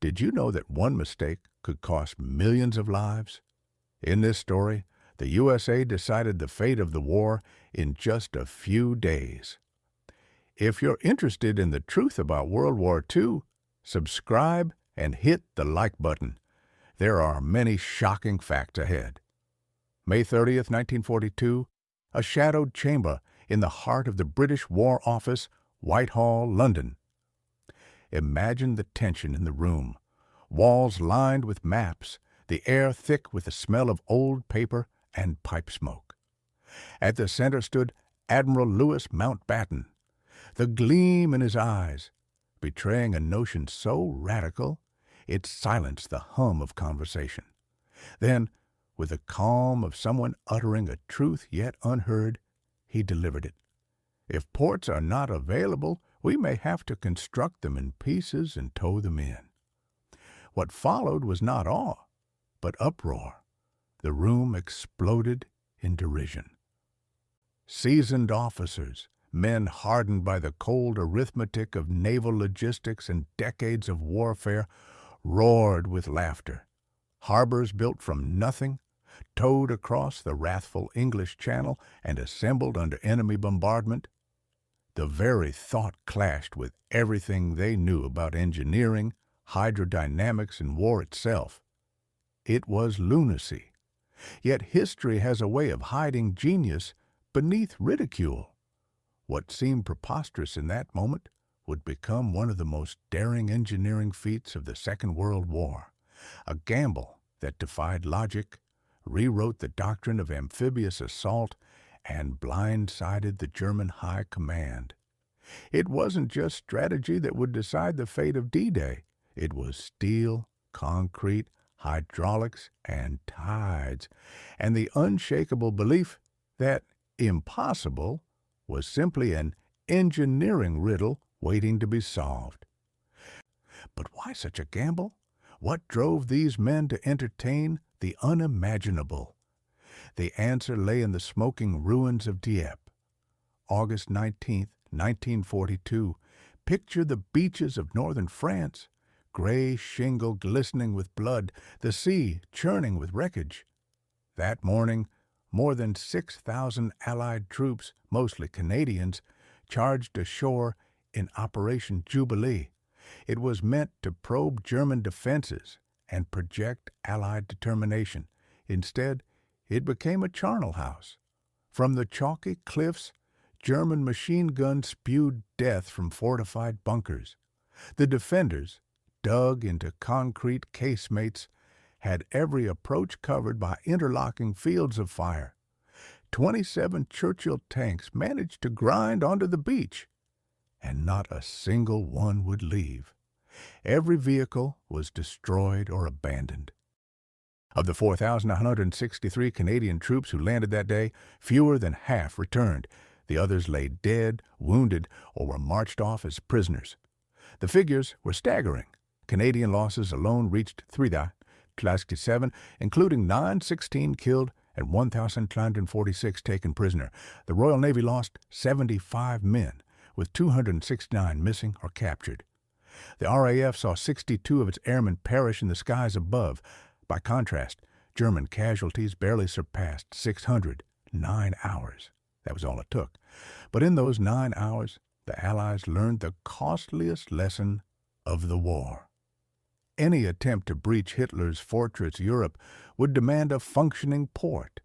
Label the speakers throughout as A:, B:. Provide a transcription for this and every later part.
A: Did you know that one mistake could cost millions of lives? In this story, the USA decided the fate of the war in just a few days. If you're interested in the truth about World War II, subscribe and hit the like button. There are many shocking facts ahead. May 30th, 1942, a shadowed chamber in the heart of the British War Office, Whitehall, London. Imagine the tension in the room. Walls lined with maps, the air thick with the smell of old paper and pipe smoke. At the center stood Admiral Louis Mountbatten, the gleam in his eyes, betraying a notion so radical it silenced the hum of conversation. Then, with the calm of someone uttering a truth yet unheard, he delivered it. If ports are not available, we may have to construct them in pieces and tow them in. What followed was not awe, but uproar. The room exploded in derision. Seasoned officers, men hardened by the cold arithmetic of naval logistics and decades of warfare, roared with laughter. Harbors built from nothing, towed across the wrathful English Channel and assembled under enemy bombardment. The very thought clashed with everything they knew about engineering, hydrodynamics, and war itself. It was lunacy. Yet history has a way of hiding genius beneath ridicule. What seemed preposterous in that moment would become one of the most daring engineering feats of the Second World War, a gamble that defied logic, rewrote the doctrine of amphibious assault, and blindsided the German High Command. It wasn't just strategy that would decide the fate of D-Day. It was steel, concrete, hydraulics, and tides, and the unshakable belief that impossible was simply an engineering riddle waiting to be solved. But why such a gamble? What drove these men to entertain the unimaginable? The answer lay in the smoking ruins of Dieppe. August 19th, 1942, picture the beaches of northern France, gray shingle glistening with blood, the sea churning with wreckage. That morning, more than 6,000 Allied troops, mostly Canadians, charged ashore in Operation Jubilee. It was meant to probe German defenses and project Allied determination. Instead, it became a charnel house. From the chalky cliffs, German machine guns spewed death from fortified bunkers. The defenders, dug into concrete casemates, had every approach covered by interlocking fields of fire. 27 Churchill tanks managed to grind onto the beach, and not a single one would leave. Every vehicle was destroyed or abandoned. Of the 4,163 Canadian troops who landed that day, fewer than half returned. The others lay dead, wounded, or were marched off as prisoners. The figures were staggering. Canadian losses alone reached 3,027, including 916 killed and 1,246 taken prisoner. The Royal Navy lost 75 men, with 269 missing or captured. The RAF saw 62 of its airmen perish in the skies above. By contrast, German casualties barely surpassed 600, 9 hours. That was all it took. But in those 9 hours, the Allies learned the costliest lesson of the war. Any attempt to breach Hitler's fortress Europe would demand a functioning port,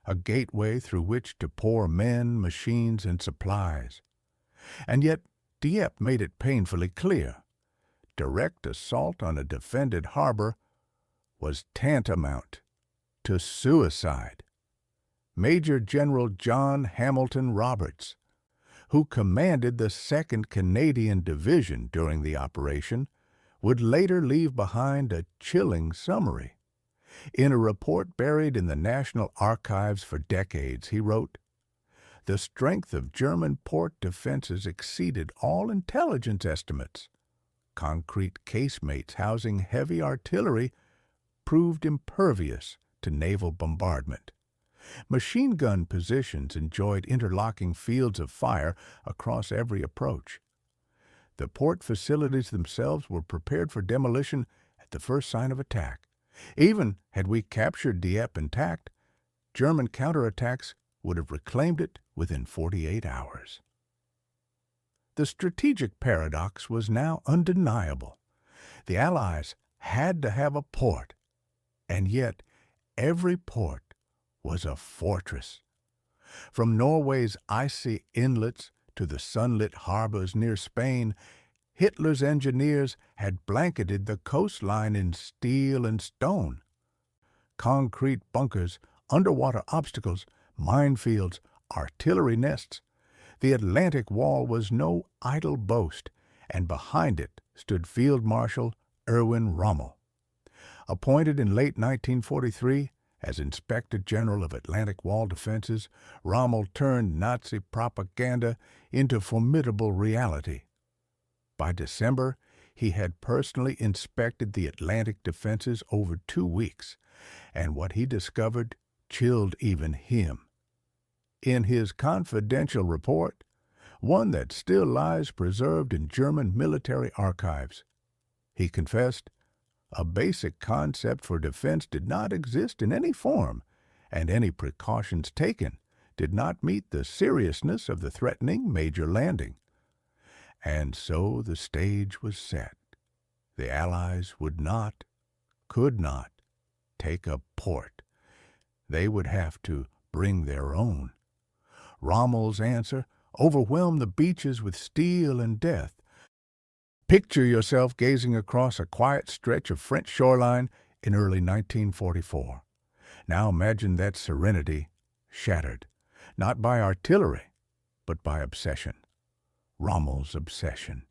A: a gateway through which to pour men, machines, and supplies. And yet, Dieppe made it painfully clear. Direct assault on a defended harbor was tantamount to suicide. Major General John Hamilton Roberts, who commanded the 2nd Canadian Division during the operation, would later leave behind a chilling summary. In a report buried in the National Archives for decades, he wrote, "The strength of German port defenses exceeded all intelligence estimates. Concrete casemates housing heavy artillery proved impervious to naval bombardment. Machine gun positions enjoyed interlocking fields of fire across every approach. The port facilities themselves were prepared for demolition at the first sign of attack. Even had we captured Dieppe intact, German counterattacks would have reclaimed it within 48 hours. The strategic paradox was now undeniable. The Allies had to have a port, and yet every port was a fortress. From Norway's icy inlets to the sunlit harbors near Spain, Hitler's engineers had blanketed the coastline in steel and stone. Concrete bunkers, underwater obstacles, minefields, artillery nests. The Atlantic Wall was no idle boast, and behind it stood Field Marshal Erwin Rommel. Appointed in late 1943 as Inspector General of Atlantic Wall Defenses, Rommel turned Nazi propaganda into formidable reality. By December, he had personally inspected the Atlantic defenses over 2 weeks, and what he discovered chilled even him. In his confidential report, one that still lies preserved in German military archives, he confessed, a basic concept for defense did not exist in any form, and any precautions taken did not meet the seriousness of the threatening major landing. And so the stage was set. The Allies would not, could not, take a port. They would have to bring their own. Rommel's answer overwhelmed the beaches with steel and death. Picture yourself gazing across a quiet stretch of French shoreline in early 1944. Now imagine that serenity shattered, not by artillery, but by obsession. Rommel's obsession.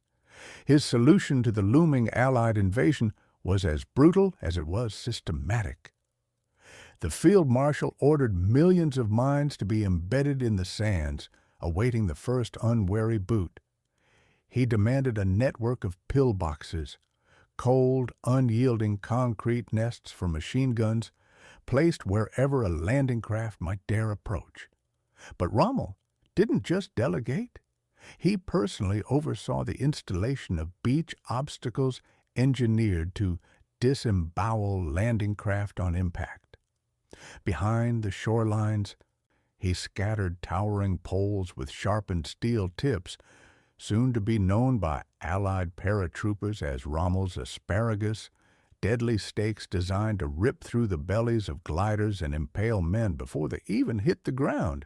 A: His solution to the looming Allied invasion was as brutal as it was systematic. The Field Marshal ordered millions of mines to be embedded in the sands, awaiting the first unwary boot. He demanded a network of pillboxes, cold, unyielding concrete nests for machine guns, placed wherever a landing craft might dare approach. But Rommel didn't just delegate. He personally oversaw the installation of beach obstacles engineered to disembowel landing craft on impact. Behind the shorelines, he scattered towering poles with sharpened steel tips, soon to be known by Allied paratroopers as Rommel's asparagus, deadly stakes designed to rip through the bellies of gliders and impale men before they even hit the ground.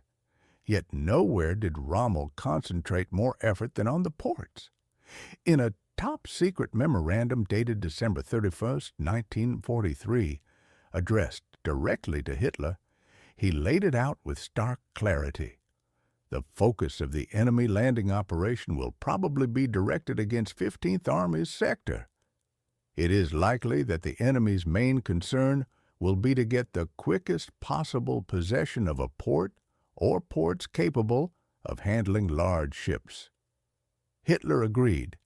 A: Yet nowhere did Rommel concentrate more effort than on the ports. In a top-secret memorandum dated December 31, 1943, addressed directly to Hitler, he laid it out with stark clarity. The focus of the enemy landing operation will probably be directed against 15th Army's sector. It is likely that the enemy's main concern will be to get the quickest possible possession of a port or ports capable of handling large ships. Hitler agreed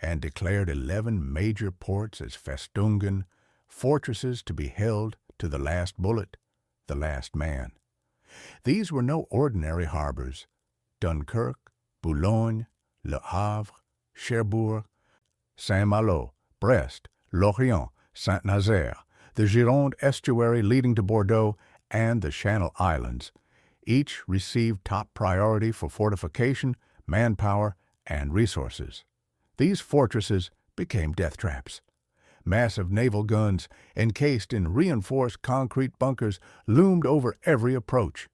A: and declared 11 major ports as Festungen, fortresses to be held to the last bullet, the last man. These were no ordinary harbors. Dunkirk, Boulogne, Le Havre, Cherbourg, Saint-Malo, Brest, Lorient, Saint-Nazaire, the Gironde estuary leading to Bordeaux, and the Channel Islands. Each received top priority for fortification, manpower, and resources. These fortresses became death traps. Massive naval guns, encased in reinforced concrete bunkers, loomed over every approach.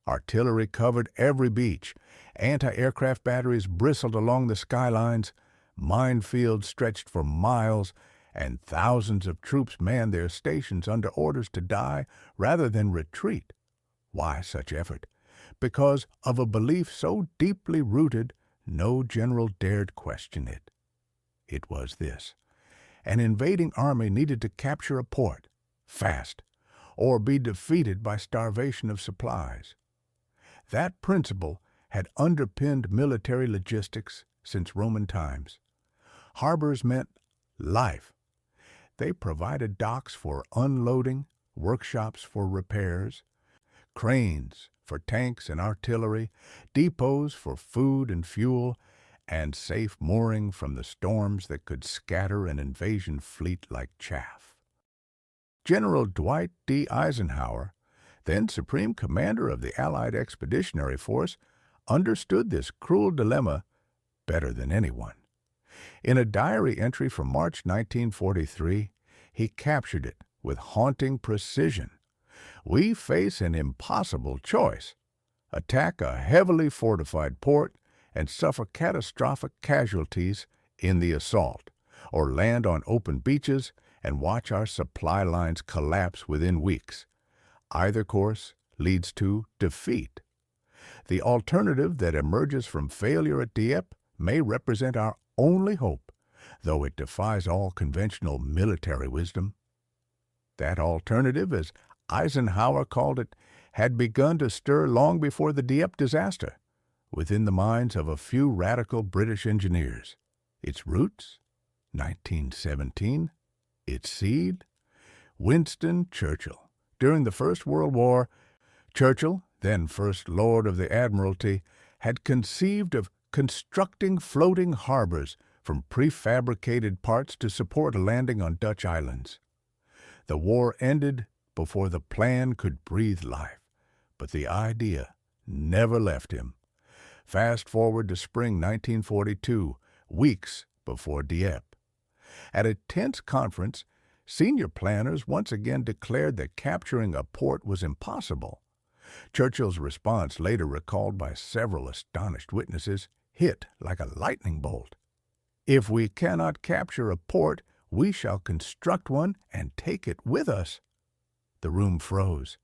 A: Artillery covered every beach. Anti-aircraft batteries bristled along the skylines. Minefields stretched for miles, and thousands of troops manned their stations under orders to die rather than retreat. Why such effort? Because of a belief so deeply rooted, no general dared question it. It was this: an invading army needed to capture a port, fast, or be defeated by starvation of supplies. That principle had underpinned military logistics since Roman times. Harbors meant life. They provided docks for unloading, workshops for repairs, cranes for tanks and artillery, depots for food and fuel, and safe mooring from the storms that could scatter an invasion fleet like chaff. General Dwight D. Eisenhower, then Supreme Commander of the Allied Expeditionary Force, understood this cruel dilemma better than anyone. In a diary entry from March 1943, he captured it with haunting precision. "We face an impossible choice: attack a heavily fortified port and suffer catastrophic casualties in the assault, or land on open beaches and watch our supply lines collapse within weeks. Either course leads to defeat. The alternative that emerges from failure at Dieppe may represent our only hope, though it defies all conventional military wisdom." That alternative, as Eisenhower called it, had begun to stir long before the Dieppe disaster, within the minds of a few radical British engineers. Its roots? 1917. Its seed? Winston Churchill. During the First World War, Churchill, then First Lord of the Admiralty, had conceived of constructing floating harbors from prefabricated parts to support a landing on Dutch islands. The war ended before the plan could breathe life, but the idea never left him. Fast forward to spring 1942, weeks before Dieppe. At a tense conference, senior planners once again declared that capturing a port was impossible. Churchill's response, later recalled by several astonished witnesses, hit like a lightning bolt. "If we cannot capture a port, we shall construct one and take it with us." The room froze.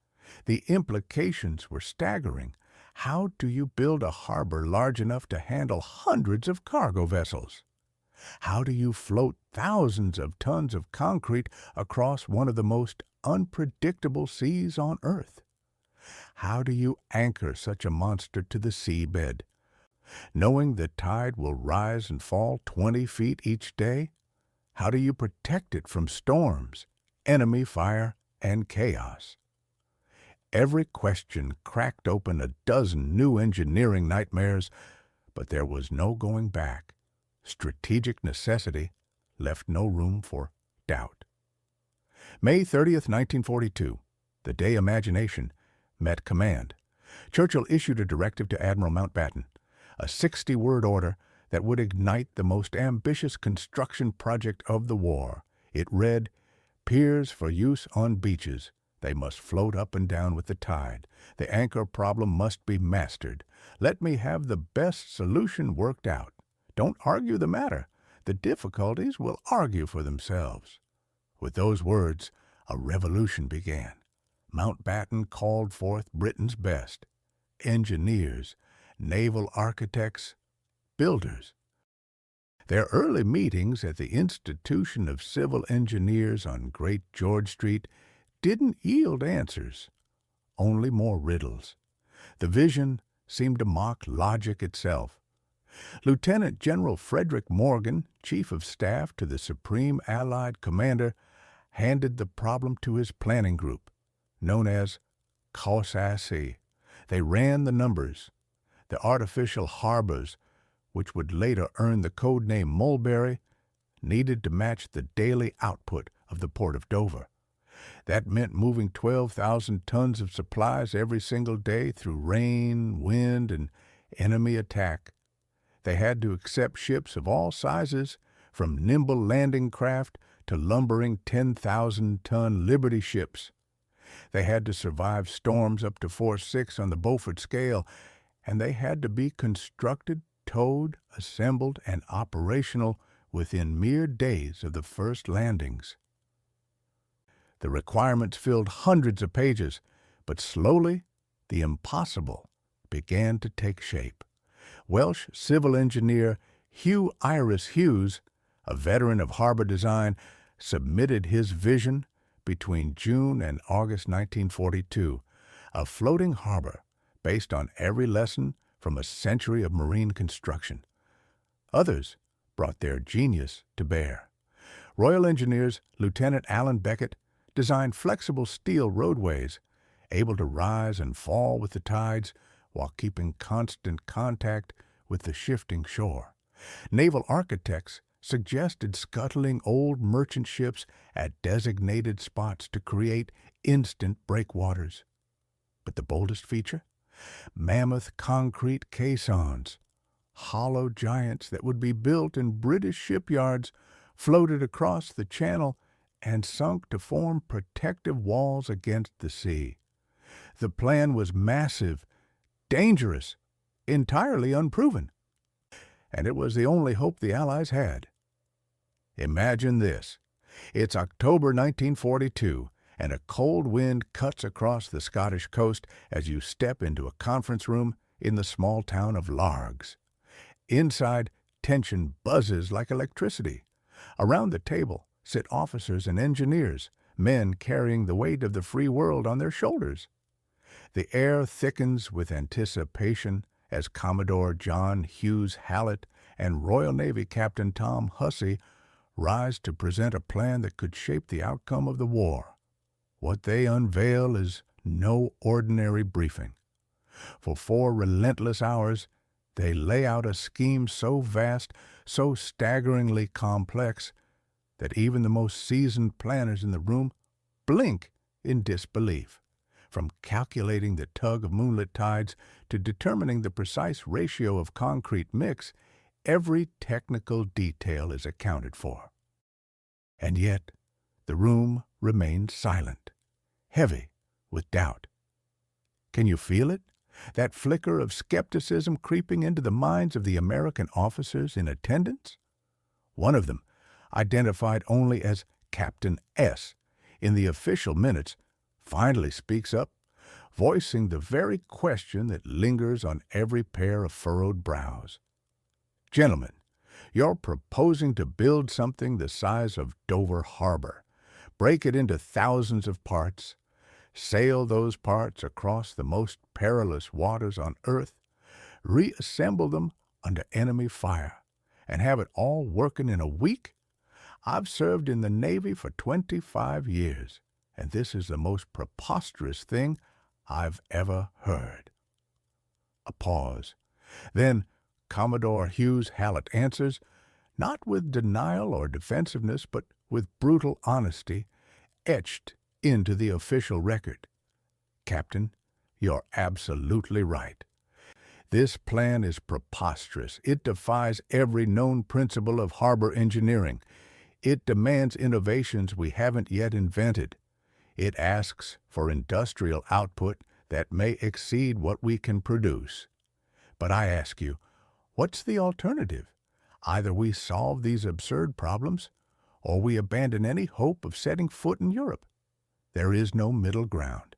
A: The implications were staggering. How do you build a harbor large enough to handle hundreds of cargo vessels? How do you float thousands of tons of concrete across one of the most unpredictable seas on Earth? How do you anchor such a monster to the seabed, knowing the tide will rise and fall 20 feet each day? How do you protect it from storms, enemy fire, and chaos? Every question cracked open a dozen new engineering nightmares, but there was no going back. Strategic necessity left no room for doubt. May 30th, 1942, the day imagination met command. Churchill issued a directive to Admiral Mountbatten, a 60-word order that would ignite the most ambitious construction project of the war. It read, "Piers for use on beaches. They must float up and down with the tide. The anchor problem must be mastered. Let me have the best solution worked out. Don't argue the matter. The difficulties will argue for themselves." With those words, a revolution began. Mountbatten called forth Britain's best: engineers, naval architects, builders. Their early meetings at the Institution of Civil Engineers on Great George Street didn't yield answers, only more riddles. The vision seemed to mock logic itself. Lieutenant General Frederick Morgan, Chief of Staff to the Supreme Allied Commander, handed the problem to his planning group, known as audacious. They ran the numbers. The artificial harbors, which would later earn the code name Mulberry, needed to match the daily output of the Port of Dover. That meant moving 12,000 tons of supplies every single day through rain, wind, and enemy attack. They had to accept ships of all sizes, from nimble landing craft to lumbering 10,000-ton Liberty ships. They had to survive storms up to force 6 on the Beaufort scale, and they had to be constructed, towed, assembled, and operational within mere days of the first landings. The requirements filled hundreds of pages, but slowly the impossible began to take shape. Welsh civil engineer Hugh Iris Hughes, a veteran of harbor design, submitted his vision between June and August 1942, a floating harbor based on every lesson from a century of marine construction. Others brought their genius to bear. Royal Engineers Lieutenant Alan Beckett designed flexible steel roadways, able to rise and fall with the tides while keeping constant contact with the shifting shore. Naval architects suggested scuttling old merchant ships at designated spots to create instant breakwaters. But the boldest feature? Mammoth concrete caissons, hollow giants that would be built in British shipyards, floated across the channel and sunk to form protective walls against the sea. The plan was massive, dangerous, entirely unproven. And it was the only hope the Allies had. Imagine this. It's October 1942, and a cold wind cuts across the Scottish coast as you step into a conference room in the small town of Largs. Inside, tension buzzes like electricity. Around the table sit officers and engineers, men carrying the weight of the free world on their shoulders. The air thickens with anticipation as Commodore John Hughes Hallett and Royal Navy Captain Tom Hussey rise to present a plan that could shape the outcome of the war. What they unveil is no ordinary briefing. For 4 relentless hours, they lay out a scheme so vast, so staggeringly complex, that even the most seasoned planners in the room blink in disbelief. From calculating the tug of moonlit tides to determining the precise ratio of concrete mix, every technical detail is accounted for. And yet, the room remained silent, heavy with doubt. Can you feel it? That flicker of skepticism creeping into the minds of the American officers in attendance? One of them, identified only as Captain S in the official minutes, finally speaks up, voicing the very question that lingers on every pair of furrowed brows. Gentlemen, you're proposing to build something the size of Dover Harbor, break it into thousands of parts, sail those parts across the most perilous waters on earth, reassemble them under enemy fire, and have it all working in a week? I've served in the Navy for 25 years, and this is the most preposterous thing I've ever heard. A pause. Then Commodore Hughes Hallett answers, not with denial or defensiveness, but with brutal honesty, etched into the official record. Captain, you're absolutely right. This plan is preposterous. It defies every known principle of harbor engineering. It demands innovations we haven't yet invented. It asks for industrial output that may exceed what we can produce. But I ask you, what's the alternative? Either we solve these absurd problems, or we abandon any hope of setting foot in Europe. There is no middle ground.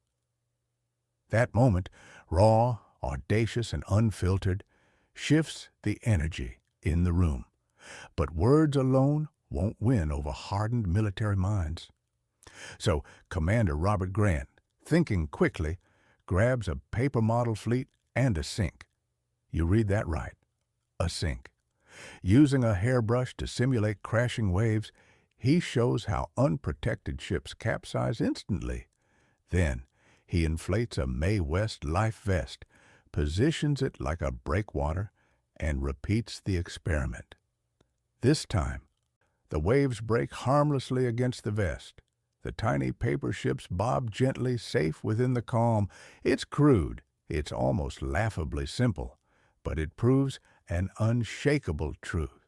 A: That moment, raw, audacious, and unfiltered, shifts the energy in the room. But words alone won't win over hardened military minds. So Commander Robert Grant, thinking quickly, grabs a paper model fleet and a sink. You read that right, a sink. Using a hairbrush to simulate crashing waves, he shows how unprotected ships capsize instantly. Then he inflates a Mae West life vest, positions it like a breakwater, and repeats the experiment. This time, the waves break harmlessly against the vest. The tiny paper ships bob gently, safe within the calm. It's crude, it's almost laughably simple, but it proves an unshakable truth.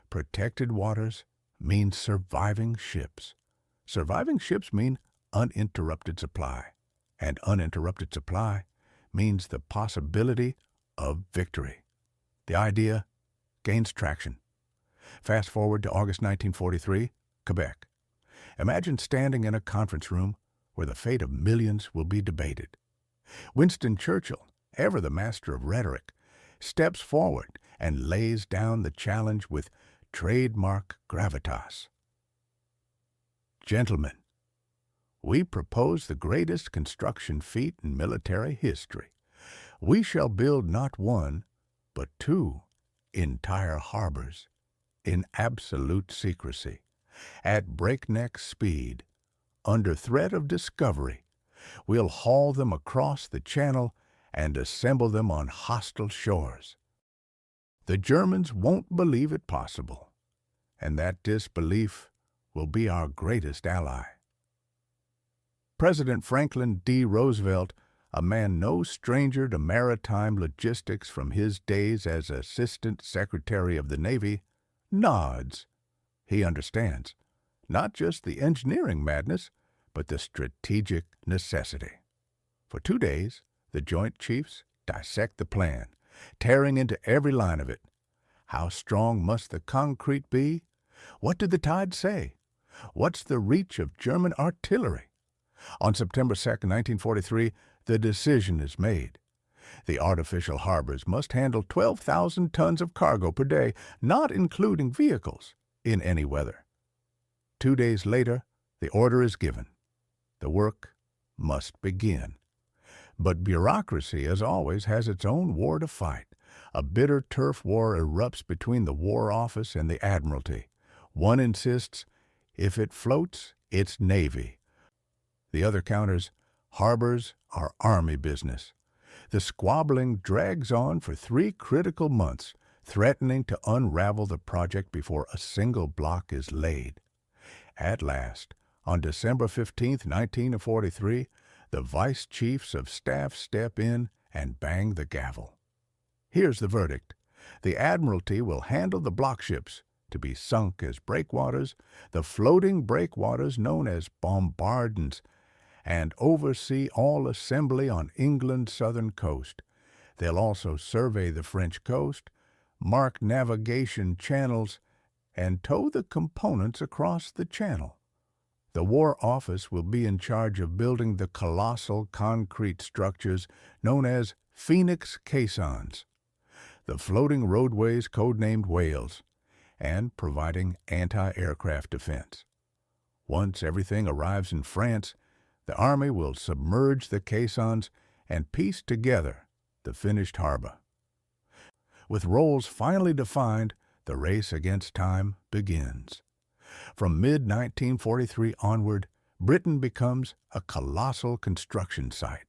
A: Protected waters mean surviving ships. Surviving ships mean uninterrupted supply, and uninterrupted supply means the possibility of victory. The idea gains traction. Fast forward to August 1943, Quebec. Imagine standing in a conference room where the fate of millions will be debated. Winston Churchill, ever the master of rhetoric, steps forward and lays down the challenge with trademark gravitas. Gentlemen, we propose the greatest construction feat in military history. We shall build not one, but 2 entire harbors in absolute secrecy, at breakneck speed, under threat of discovery. We'll haul them across the channel and assemble them on hostile shores. The Germans won't believe it possible, and that disbelief will be our greatest ally. President Franklin D. Roosevelt, a man no stranger to maritime logistics from his days as Assistant Secretary of the Navy, nods. He understands not just the engineering madness, but the strategic necessity. For 2 days, the Joint Chiefs dissect the plan, tearing into every line of it. How strong must the concrete be? What did the tide say? What's the reach of German artillery? On September 2, 1943, the decision is made. The artificial harbors must handle 12,000 tons of cargo per day, not including vehicles, in any weather. 2 days later, the order is given. The work must begin. But bureaucracy, as always, has its own war to fight. A bitter turf war erupts between the War Office and the Admiralty. One insists, if it floats, it's Navy. The other counters, harbors are Army business. The squabbling drags on for 3 critical months, threatening to unravel the project before a single block is laid. At last, on December 15, 1943, the Vice Chiefs of Staff step in and bang the gavel. Here's the verdict. The Admiralty will handle the block ships, to be sunk as breakwaters, the floating breakwaters known as bombardons, and oversee all assembly on England's southern coast. They'll also survey the French coast, mark navigation channels, and tow the components across the channel. The War Office will be in charge of building the colossal concrete structures known as Phoenix caissons, the floating roadways codenamed Whales, and providing anti-aircraft defense. Once everything arrives in France, the Army will submerge the caissons and piece together the finished harbor. With roles finally defined, the race against time begins. From mid-1943 onward, Britain becomes a colossal construction site.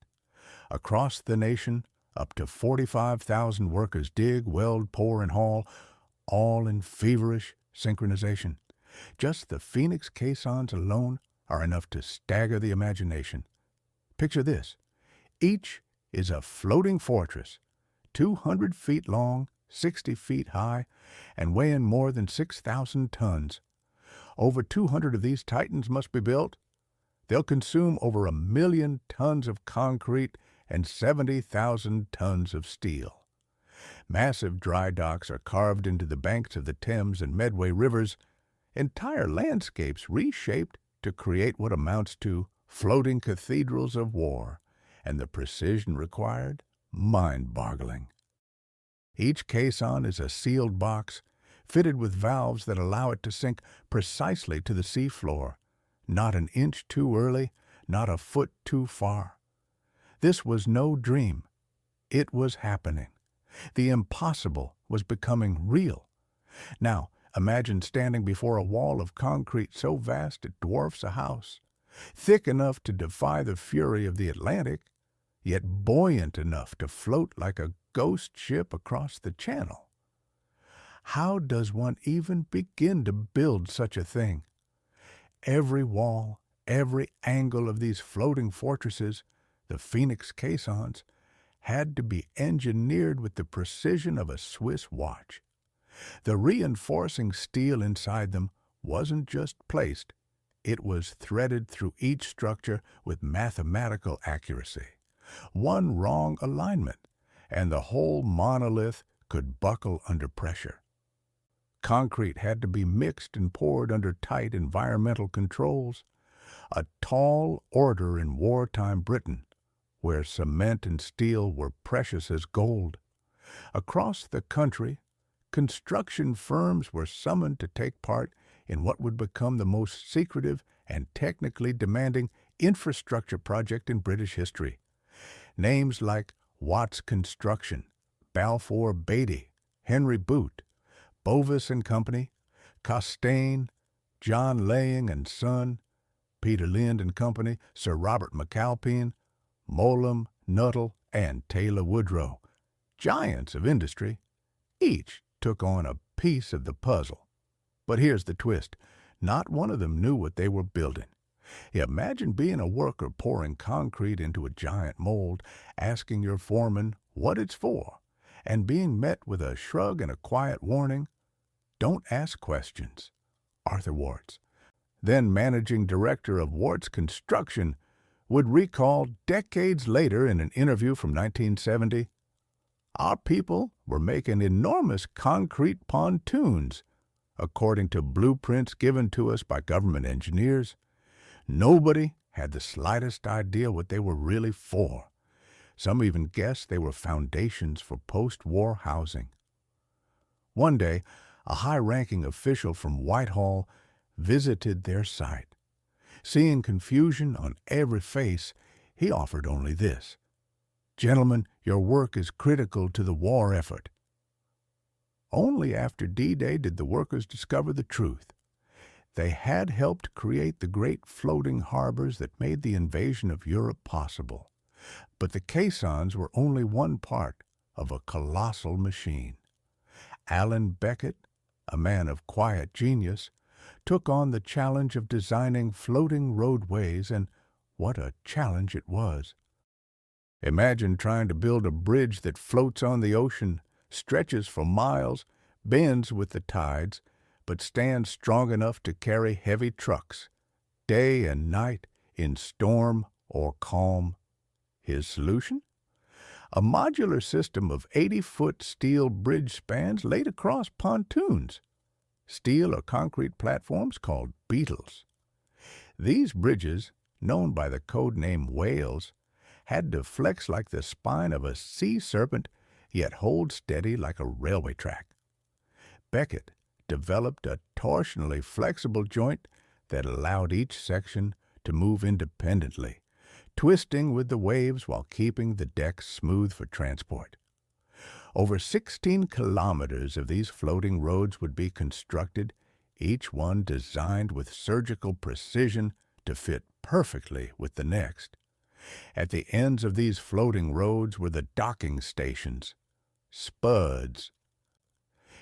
A: Across the nation, up to 45,000 workers dig, weld, pour, and haul, all in feverish synchronization. Just the Phoenix caissons alone are enough to stagger the imagination. Picture this. Each is a floating fortress, 200 feet long, 60 feet high, and weighing more than 6,000 tons. Over 200 of these titans must be built. They'll consume over 1 million tons of concrete and 70,000 tons of steel. Massive dry docks are carved into the banks of the Thames and Medway rivers, entire landscapes reshaped to create what amounts to floating cathedrals of war, and the precision required, mind-boggling. Each caisson is a sealed box, fitted with valves that allow it to sink precisely to the seafloor, not an inch too early, not a foot too far. This was no dream. It was happening. The impossible was becoming real. Now, imagine standing before a wall of concrete so vast it dwarfs a house, thick enough to defy the fury of the Atlantic, yet buoyant enough to float like a ghost ship across the channel. How does one even begin to build such a thing? Every wall, every angle of these floating fortresses, the Phoenix caissons, had to be engineered with the precision of a Swiss watch. The reinforcing steel inside them wasn't just placed, it was threaded through each structure with mathematical accuracy. One wrong alignment, and the whole monolith could buckle under pressure. Concrete had to be mixed and poured under tight environmental controls, a tall order in wartime Britain, where cement and steel were precious as gold. Across the country, construction firms were summoned to take part in what would become the most secretive and technically demanding infrastructure project in British history. Names like Watts Construction, Balfour Beatty, Henry Boot, Bovis and Company, Costain, John Laying and Son, Peter Lind and Company, Sir Robert McAlpine, Molam, Nuttall, and Taylor Woodrow, giants of industry, each took on a piece of the puzzle. But here's the twist. Not one of them knew what they were building. Imagine being a worker pouring concrete into a giant mold, asking your foreman what it's for, and being met with a shrug and a quiet warning, "Don't ask questions." Arthur Warts, then managing director of Warts Construction, would recall decades later in an interview from 1970, "Our people were making enormous concrete pontoons, according to blueprints given to us by government engineers. Nobody had the slightest idea what they were really for. Some even guessed they were foundations for post-war housing." One day, a high-ranking official from Whitehall visited their site. Seeing confusion on every face, he offered only this: "Gentlemen, your work is critical to the war effort." Only after D-Day did the workers discover the truth. They had helped create the great floating harbors that made the invasion of Europe possible. But the caissons were only one part of a colossal machine. Alan Beckett, a man of quiet genius, took on the challenge of designing floating roadways, and what a challenge it was. Imagine trying to build a bridge that floats on the ocean, stretches for miles, bends with the tides, but stands strong enough to carry heavy trucks, day and night, in storm or calm. His solution? A modular system of 80-foot steel bridge spans laid across pontoons, steel or concrete platforms called beetles. These bridges, known by the code name whales, had to flex like the spine of a sea serpent, yet hold steady like a railway track. Beckett developed a torsionally flexible joint that allowed each section to move independently, twisting with the waves while keeping the decks smooth for transport. Over 16 kilometers of these floating roads would be constructed, each one designed with surgical precision to fit perfectly with the next. At the ends of these floating roads were the docking stations, spuds.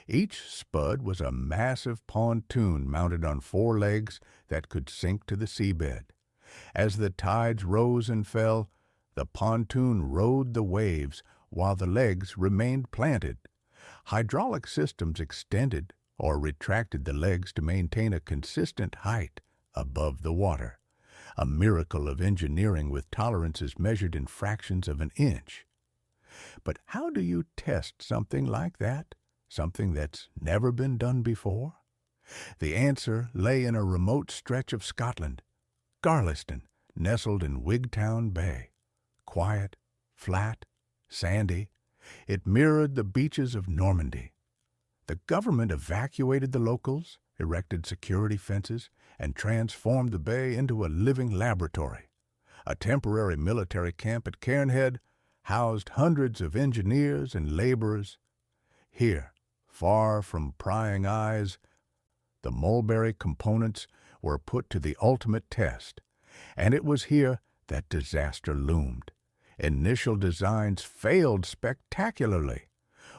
A: Each spud was a massive pontoon mounted on 4 legs that could sink to the seabed. As the tides rose and fell, the pontoon rode the waves while the legs remained planted. Hydraulic systems extended or retracted the legs to maintain a consistent height above the water, a miracle of engineering with tolerances measured in fractions of an inch. But how do you test something like that? Something that's never been done before? The answer lay in a remote stretch of Scotland, Garliston, nestled in Wigtown Bay. Quiet, flat, sandy, it mirrored the beaches of Normandy. The government evacuated the locals, erected security fences, and transformed the bay into a living laboratory. A temporary military camp at Cairnhead housed hundreds of engineers and laborers. Here, far from prying eyes, the Mulberry components were put to the ultimate test, and it was here that disaster loomed. Initial designs failed spectacularly.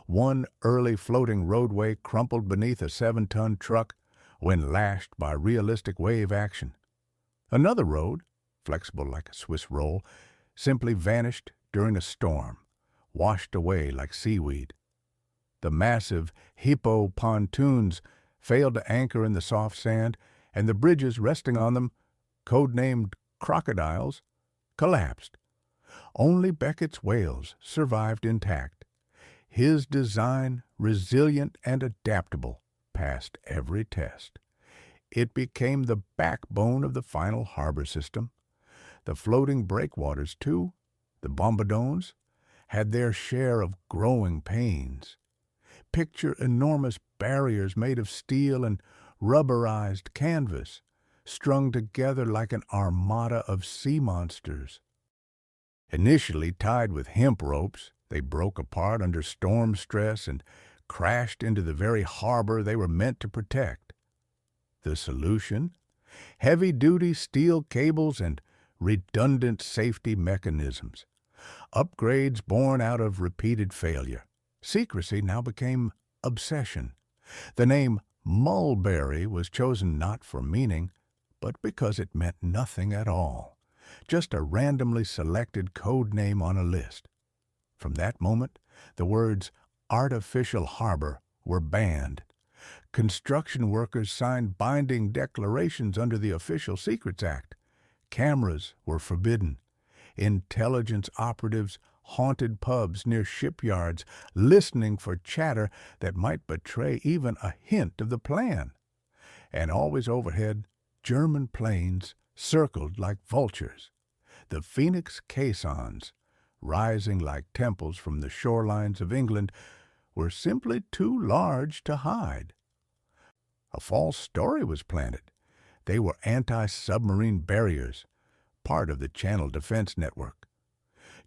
A: One early floating roadway crumpled beneath a 7-ton truck when lashed by realistic wave action. Another road, flexible like a Swiss roll, simply vanished during a storm, washed away like seaweed. The massive hippo pontoons failed to anchor in the soft sand, and the bridges resting on them, codenamed crocodiles, collapsed. Only Beckett's whales survived intact. His design, resilient and adaptable, passed every test. It became the backbone of the final harbor system. The floating breakwaters, too, the bombardones, had their share of growing pains. Picture enormous barriers made of steel and rubberized canvas, strung together like an armada of sea monsters. Initially tied with hemp ropes, they broke apart under storm stress and crashed into the very harbor they were meant to protect. The solution? Heavy-duty steel cables and redundant safety mechanisms. Upgrades born out of repeated failure. Secrecy now became obsession. The name Mulberry was chosen not for meaning, but because it meant nothing at all, just a randomly selected code name on a list. From that moment, the words artificial harbor were banned. Construction workers signed binding declarations under the Official Secrets Act. Cameras were forbidden. Intelligence operatives haunted pubs near shipyards, listening for chatter that might betray even a hint of the plan. And always overhead, German planes circled like vultures. The Phoenix caissons, rising like temples from the shorelines of England, were simply too large to hide. A false story was planted. They were anti-submarine barriers, part of the Channel Defense Network.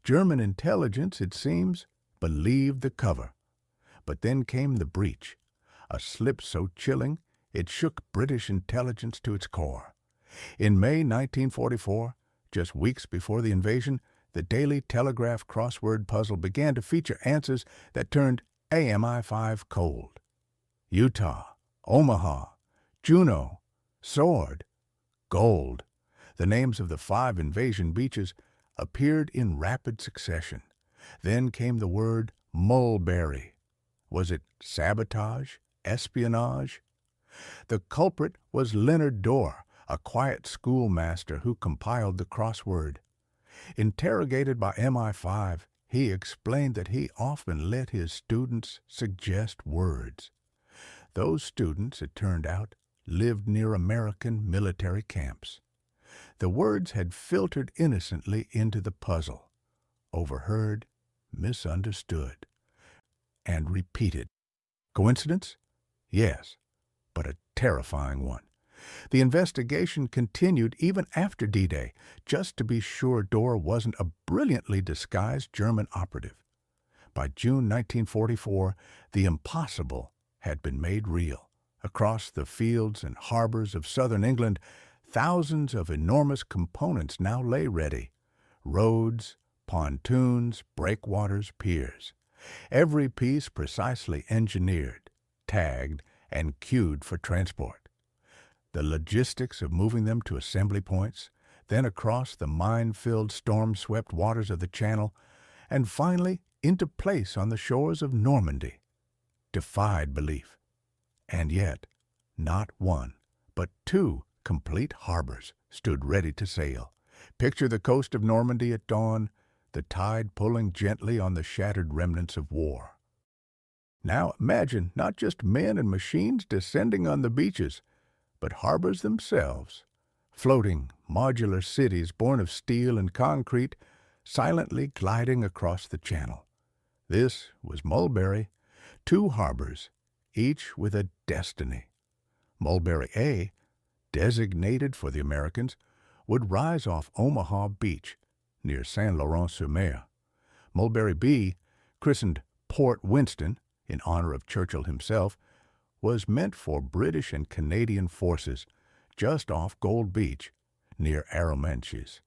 A: German intelligence, it seems, believed the cover. But then came the breach, a slip so chilling it shook British intelligence to its core. In May 1944, just weeks before the invasion, the Daily Telegraph crossword puzzle began to feature answers that turned AMI-5 cold. Utah, Omaha, Juneau, Sword, Gold. The names of the 5 invasion beaches appeared in rapid succession. Then came the word Mulberry. Was it sabotage? Espionage? The culprit was Leonard Dorr, a quiet schoolmaster who compiled the crossword. Interrogated by MI5, he explained that he often let his students suggest words. Those students, it turned out, lived near American military camps. The words had filtered innocently into the puzzle, overheard, misunderstood, and repeated. Coincidence? Yes, but a terrifying one. The investigation continued even after D-Day, just to be sure Dorr wasn't a brilliantly disguised German operative. By June 1944, the impossible had been made real. Across the fields and harbors of southern England, thousands of enormous components now lay ready. Roads, pontoons, breakwaters, piers. Every piece precisely engineered, tagged, and queued for transport. The logistics of moving them to assembly points, then across the mine-filled, storm-swept waters of the Channel, and finally into place on the shores of Normandy, defied belief. And yet, not one, but 2 complete harbors stood ready to sail. Picture the coast of Normandy at dawn, the tide pulling gently on the shattered remnants of war. Now imagine not just men and machines descending on the beaches, but harbors themselves, floating modular cities born of steel and concrete, silently gliding across the Channel. This was Mulberry, 2 harbors, each with a destiny. Mulberry A, designated for the Americans, would rise off Omaha Beach, near Saint-Laurent-sur-Mer. Mulberry B, christened Port Winston, in honor of Churchill himself, was meant for British and Canadian forces, just off Gold Beach, near Arromanches.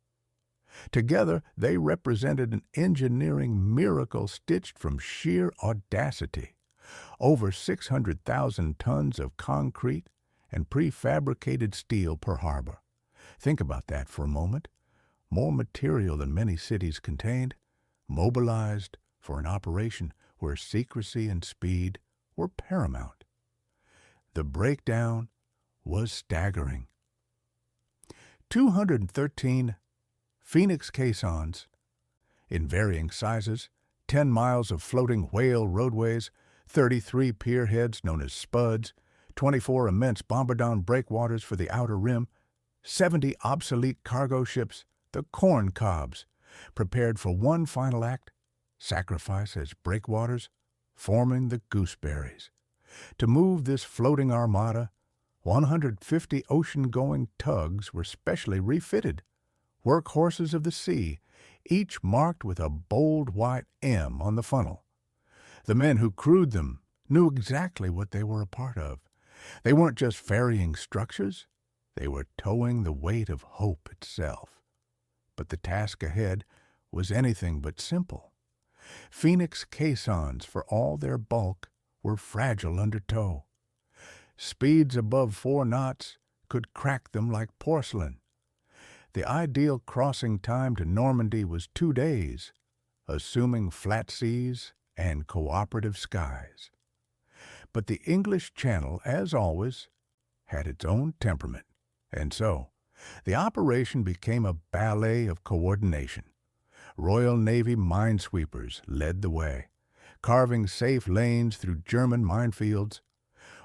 A: Together, they represented an engineering miracle stitched from sheer audacity. Over 600,000 tons of concrete and prefabricated steel per harbor. Think about that for a moment. More material than many cities contained, mobilized for an operation where secrecy and speed were paramount. The breakdown was staggering. 213 Phoenix caissons, in varying sizes, 10 miles of floating whale roadways, 33 pierheads known as spuds, 24 immense bombardon breakwaters for the outer rim, 70 obsolete cargo ships, the corn cobs, prepared for one final act, sacrifice as breakwaters, forming the gooseberries. To move this floating armada, 150 ocean-going tugs were specially refitted, workhorses of the sea, each marked with a bold white M on the funnel. The men who crewed them knew exactly what they were a part of. They weren't just ferrying structures, they were towing the weight of hope itself. But the task ahead was anything but simple. Phoenix caissons, for all their bulk, were fragile under tow. Speeds above 4 knots could crack them like porcelain. The ideal crossing time to Normandy was 2 days, assuming flat seas and cooperative skies. But the English Channel, as always, had its own temperament, and so the operation became a ballet of coordination. Royal Navy minesweepers led the way, carving safe lanes through German minefields.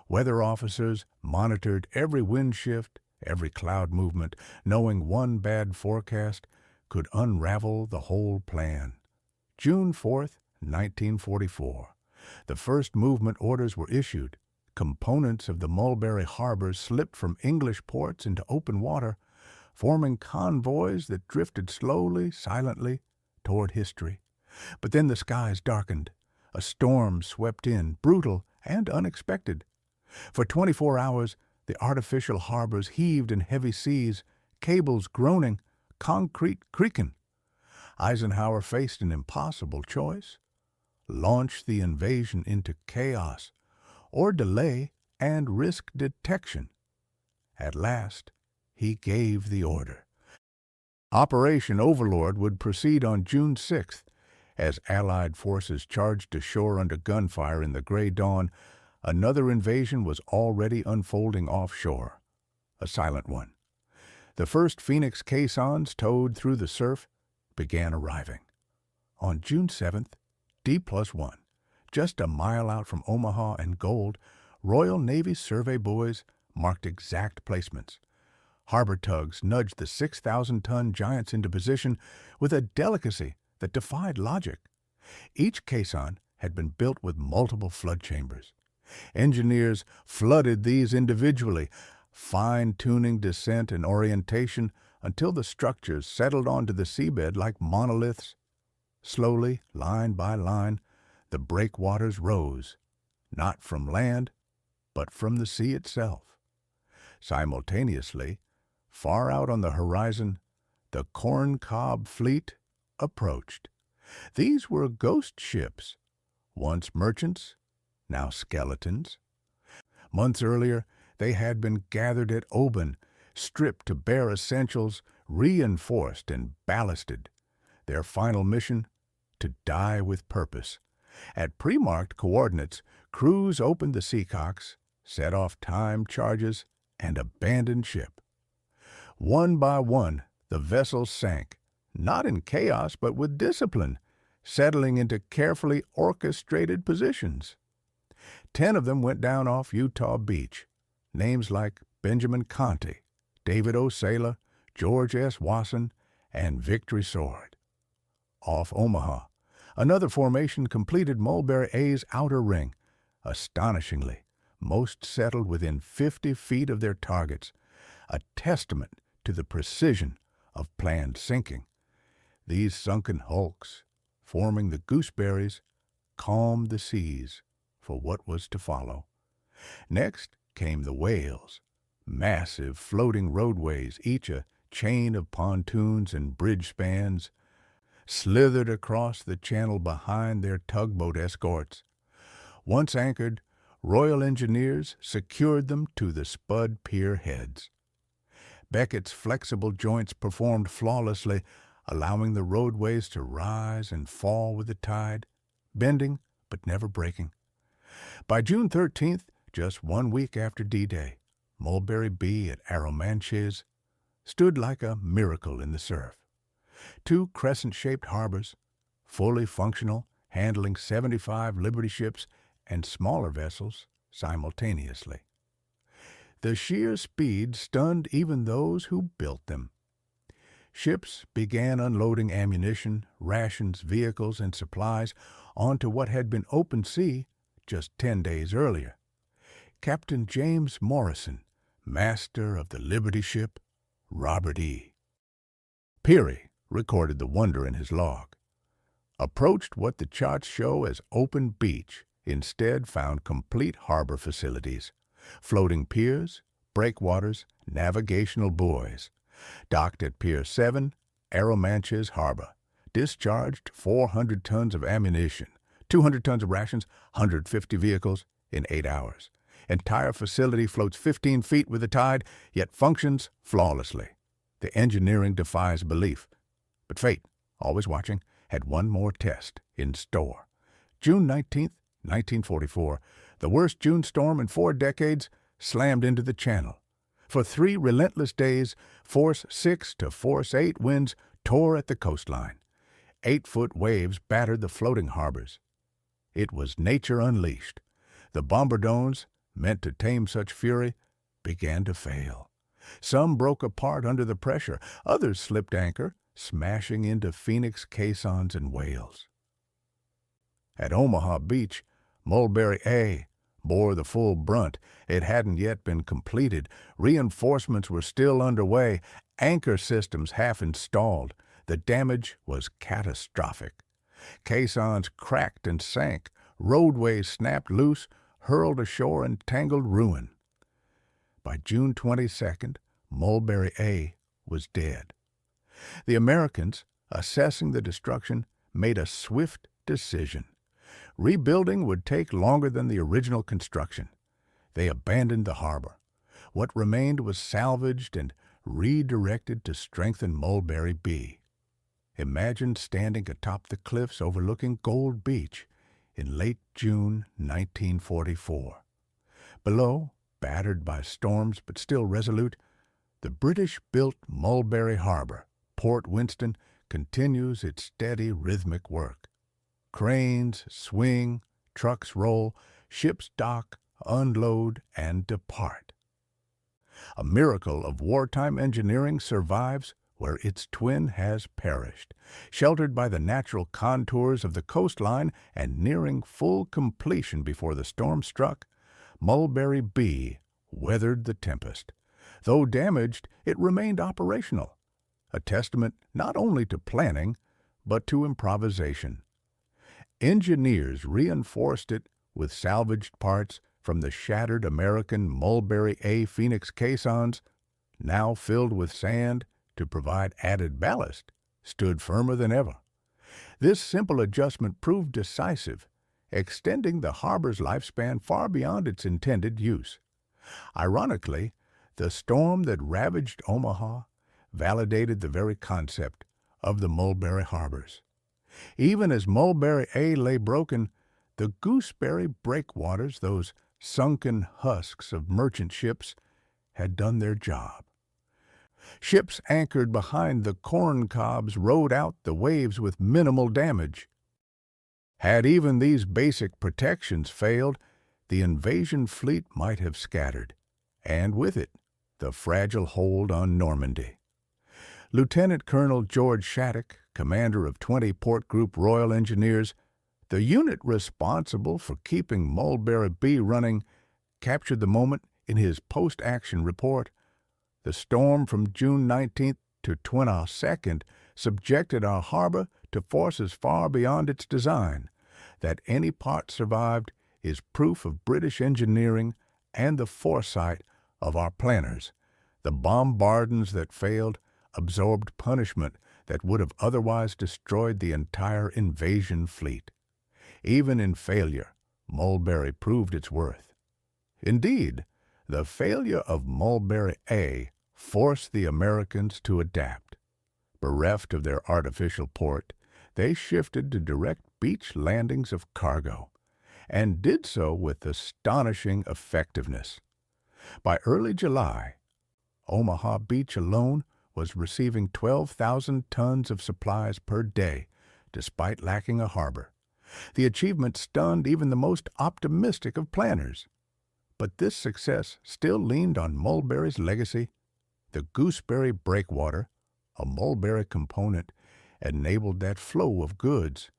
A: Weather officers monitored every wind shift, every cloud movement, knowing one bad forecast could unravel the whole plan. June 4th, 1944. The first movement orders were issued. Components of the Mulberry Harbours slipped from English ports into open water, forming convoys that drifted slowly, silently, toward history. But then the skies darkened. A storm swept in, brutal and unexpected. For 24 hours, the artificial harbors heaved in heavy seas, cables groaning, concrete creaking. Eisenhower faced an impossible choice: launch the invasion into chaos, or delay and risk detection. At last, he gave the order. Operation Overlord would proceed on June 6th. As Allied forces charged ashore under gunfire in the gray dawn, another invasion was already unfolding offshore, a silent one. The first Phoenix caissons, towed through the surf, began arriving. On June 7th, D+1, just a mile out from Omaha and Gold, Royal Navy survey buoys marked exact placements. Harbor tugs nudged the 6,000-ton giants into position with a delicacy that defied logic. Each caisson had been built with multiple flood chambers. Engineers flooded these individually, fine-tuning descent and orientation until the structures settled onto the seabed like monoliths. Slowly, line by line, the breakwaters rose, not from land, but from the sea itself. Simultaneously, far out on the horizon, the Corncob fleet approached. These were ghost ships, once merchants, now skeletons. Months earlier, they had been gathered at Oban, stripped to bare essentials, reinforced and ballasted. Their final mission: to die with purpose. At pre-marked coordinates, crews opened the seacocks, set off time charges, and abandoned ship. One by one, the vessels sank, not in chaos but with discipline, settling into carefully orchestrated positions. 10 of them went down off Utah Beach. Names like Benjamin Conte, David O. Sala, George S. Wasson, and Victory Sword. Off Omaha, another formation completed Mulberry A's outer ring. Astonishingly, most settled within 50 feet of their targets, a testament to the precision of planned sinking. These sunken hulks, forming the gooseberries, calmed the seas for what was to follow. Next came the whales, massive floating roadways, each a chain of pontoons and bridge spans, slithered across the channel behind their tugboat escorts. Once anchored, Royal Engineers secured them to the spud pier heads. Beckett's flexible joints performed flawlessly, allowing the roadways to rise and fall with the tide, bending but never breaking. By June 13th, just 1 week after D-Day, Mulberry B at Arromanches stood like a miracle in the surf. 2 crescent-shaped harbors, fully functional, handling 75 Liberty ships and smaller vessels simultaneously. The sheer speed stunned even those who built them. Ships began unloading ammunition, rations, vehicles, and supplies onto what had been open sea just 10 days earlier. Captain James Morrison, master of the Liberty ship Robert E. Peary recorded the wonder in his log. Approached what the charts show as open beach, instead found complete harbor facilities, floating piers, breakwaters, navigational buoys. Docked at Pier 7, Arromanches Harbor, discharged 400 tons of ammunition, 200 tons of rations, 150 vehicles in 8 hours. Entire facility floats 15 feet with the tide, yet functions flawlessly. The engineering defies belief. But fate, always watching, had one more test in store. June 19th, 1944, the worst June storm in 4 decades, slammed into the channel. For 3 relentless days, Force 6 to Force 8 winds tore at the coastline. 8-foot waves battered the floating harbors. It was nature unleashed. The bombardones, meant to tame such fury, began to fail. Some broke apart under the pressure. Others slipped anchor, smashing into Phoenix caissons and whales. At Omaha Beach, Mulberry A bore the full brunt. It hadn't yet been completed. Reinforcements were still underway. Anchor systems half installed. The damage was catastrophic. Caissons cracked and sank. Roadways snapped loose, hurled ashore in tangled ruin. By June 22nd, Mulberry A was dead. The Americans, assessing the destruction, made a swift decision. Rebuilding would take longer than the original construction. They abandoned the harbor. What remained was salvaged and redirected to strengthen Mulberry B. Imagine standing atop the cliffs overlooking Gold Beach in late June 1944. Below, battered by storms but still resolute, the British-built Mulberry Harbor, Port Winston, continues its steady rhythmic work. Cranes swing, trucks roll, ships dock, unload, and depart. A miracle of wartime engineering survives where its twin has perished, sheltered by the natural contours of the coastline and nearing full completion before the storm struck. Mulberry B weathered the tempest. Though damaged, it remained operational, a testament not only to planning, but to improvisation. Engineers reinforced it with salvaged parts from the shattered American Mulberry A Phoenix caissons, now filled with sand to provide added ballast, stood firmer than ever. This simple adjustment proved decisive, extending the harbor's lifespan far beyond its intended use. Ironically, the storm that ravaged Omaha validated the very concept of the Mulberry Harbours. Even as Mulberry A lay broken, the gooseberry breakwaters, those sunken husks of merchant ships, had done their job. Ships anchored behind the corn cobs rode out the waves with minimal damage. Had even these basic protections failed, the invasion fleet might have scattered, and with it, the fragile hold on Normandy. Lieutenant Colonel George Shattuck, commander of 20 Port Group Royal Engineers, the unit responsible for keeping Mulberry B running, captured the moment in his post-action report. The storm from June 19th to 22nd subjected our harbor to forces far beyond its design. That any part survived is proof of British engineering and the foresight of our planners. The bombardments that failed absorbed punishment that would have otherwise destroyed the entire invasion fleet. Even in failure, Mulberry proved its worth. Indeed, the failure of Mulberry A forced the Americans to adapt. Bereft of their artificial port, they shifted to direct beach landings of cargo, and did so with astonishing effectiveness. By early July, Omaha Beach alone was receiving 12,000 tons of supplies per day, despite lacking a harbor. The achievement stunned even the most optimistic of planners. But this success still leaned on Mulberry's legacy. The gooseberry breakwater, a Mulberry component, enabled that flow of goods.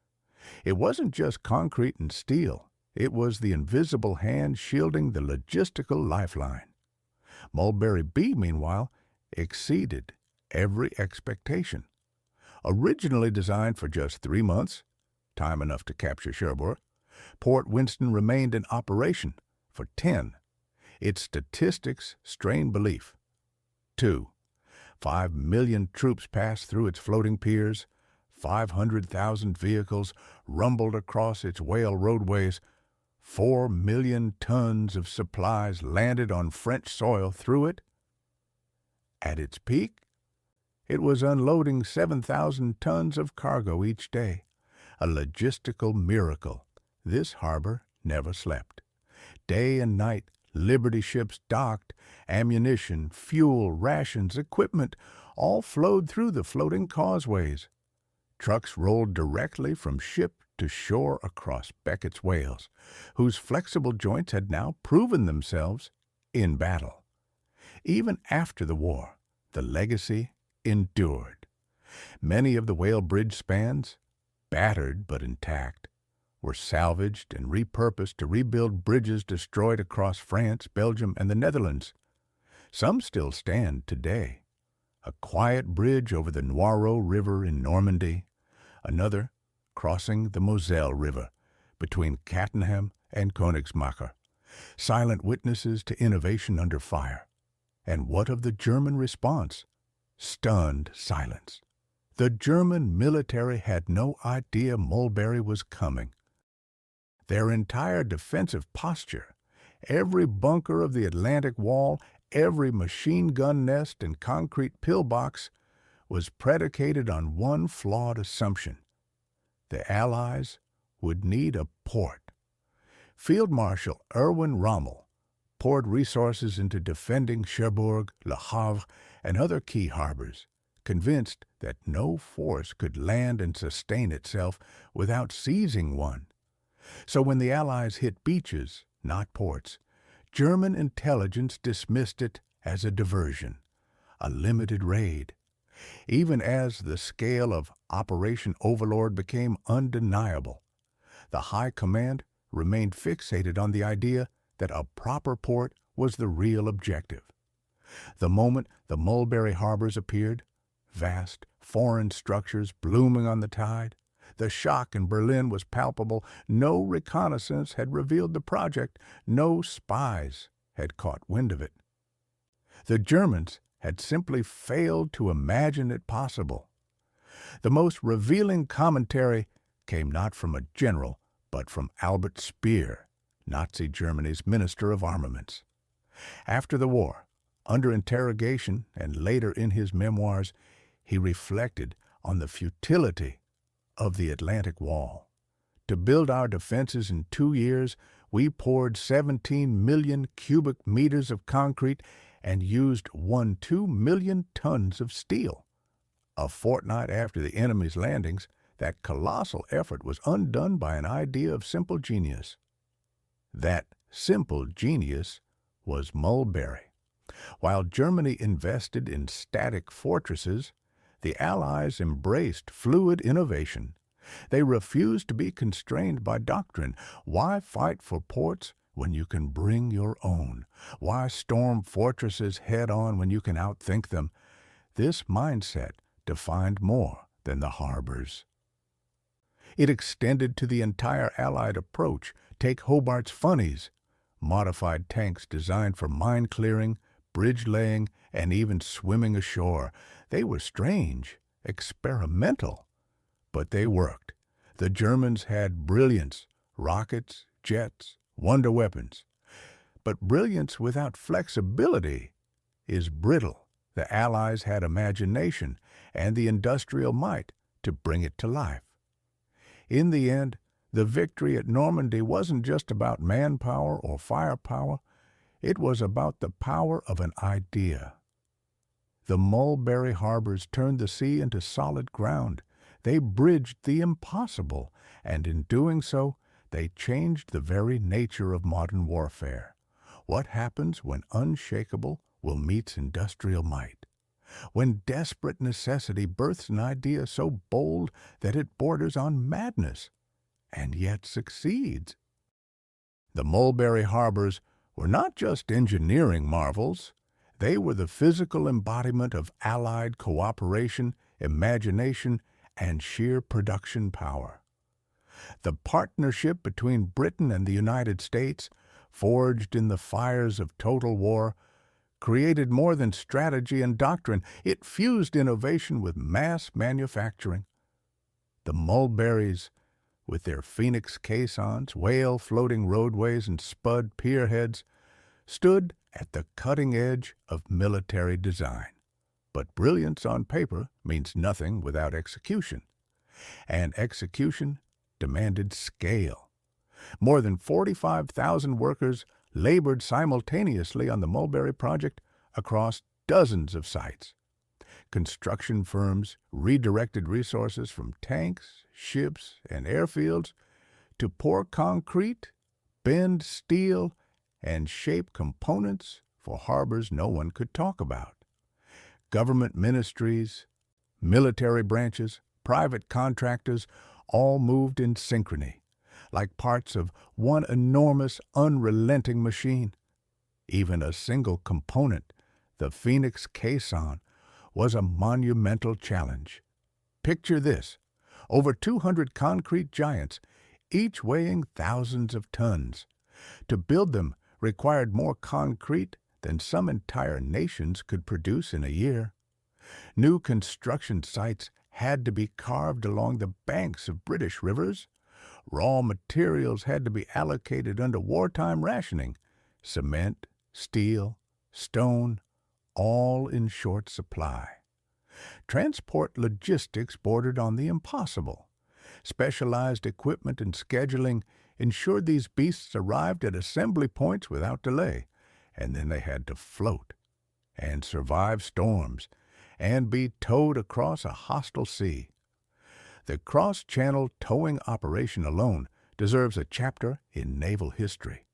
A: It wasn't just concrete and steel. It was the invisible hand shielding the logistical lifeline. Mulberry B, meanwhile, exceeded every expectation. Originally designed for just 3 months, time enough to capture Cherbourg, Port Winston remained in operation for 10. Its statistics strain belief. 2. 5 million troops passed through its floating piers. 500,000 vehicles rumbled across its whale roadways. 4 million tons of supplies landed on French soil through it. At its peak, it was unloading 7,000 tons of cargo each day. A logistical miracle. This harbor never slept. Day and night, Liberty ships docked, ammunition, fuel, rations, equipment, all flowed through the floating causeways. Trucks rolled directly from ship to shore across Beckett's whales, whose flexible joints had now proven themselves in battle. Even after the war, the legacy endured. Many of the whale bridge spans, battered but intact, were salvaged and repurposed to rebuild bridges destroyed across France, Belgium, and the Netherlands. Some still stand today. A quiet bridge over the Noireau River in Normandy, another crossing the Moselle River between Cattenham and Königsmacher, silent witnesses to innovation under fire. And what of the German response? Stunned silence. The German military had no idea Mulberry was coming. Their entire defensive posture, every bunker of the Atlantic Wall, every machine gun nest and concrete pillbox, was predicated on one flawed assumption. The Allies would need a port. Field Marshal Erwin Rommel poured resources into defending Cherbourg, Le Havre, and other key harbors, convinced that no force could land and sustain itself without seizing one. So when the Allies hit beaches, not ports, German intelligence dismissed it as a diversion, a limited raid. Even as the scale of Operation Overlord became undeniable, the High Command remained fixated on the idea that a proper port was the real objective. The moment the Mulberry Harbours appeared, vast foreign structures blooming on the tide, the shock in Berlin was palpable. No reconnaissance had revealed the project. No spies had caught wind of it. The Germans had simply failed to imagine it possible. The most revealing commentary came not from a general, but from Albert Speer, Nazi Germany's Minister of Armaments. After the war, under interrogation and later in his memoirs, he reflected on the futility of the Atlantic Wall. To build our defenses in 2 years, we poured 17 million cubic meters of concrete and used 2 million tons of steel. A fortnight after the enemy's landings, that colossal effort was undone by an idea of simple genius. That simple genius was Mulberry. While Germany invested in static fortresses, the Allies embraced fluid innovation. They refused to be constrained by doctrine. Why fight for ports when you can bring your own? Why storm fortresses head-on when you can outthink them? This mindset defined more than the harbors. It extended to the entire Allied approach. Take Hobart's funnies, modified tanks designed for mine clearing, bridge laying, and even swimming ashore. They were strange, experimental, but they worked. The Germans had brilliance, rockets, jets, wonder weapons. But brilliance without flexibility is brittle. The Allies had imagination and the industrial might to bring it to life. In the end, the victory at Normandy wasn't just about manpower or firepower. It was about the power of an idea. The Mulberry Harbours turned the sea into solid ground. They bridged the impossible, and in doing so, they changed the very nature of modern warfare. What happens when unshakable will meets industrial might? When desperate necessity births an idea so bold that it borders on madness, and yet succeeds? The Mulberry Harbours were not just engineering marvels. They were the physical embodiment of Allied cooperation, imagination, and sheer production power. The partnership between Britain and the United States, forged in the fires of total war, created more than strategy and doctrine. It fused innovation with mass manufacturing. The Mulberries, with their phoenix caissons, whale floating roadways, and spud pierheads, stood at the cutting edge of military design. But brilliance on paper means nothing without execution, and execution demanded scale. More than 45,000 workers labored simultaneously on the Mulberry project across dozens of sites. Construction firms redirected resources from tanks, ships, and airfields to pour concrete, bend steel, and shape components for harbors no one could talk about. Government ministries, military branches, private contractors all moved in synchrony, like parts of one enormous, unrelenting machine. Even a single component, the Phoenix caisson, was a monumental challenge. Picture this: over 200 concrete giants, each weighing thousands of tons. To build them required more concrete than some entire nations could produce in a year. New construction sites had to be carved along the banks of British rivers. Raw materials had to be allocated under wartime rationing: cement, steel, stone, all in short supply. Transport logistics bordered on the impossible. Specialized equipment and scheduling ensured these beasts arrived at assembly points without delay, and then they had to float and survive storms and be towed across a hostile sea. The cross-channel towing operation alone deserves a chapter in naval history.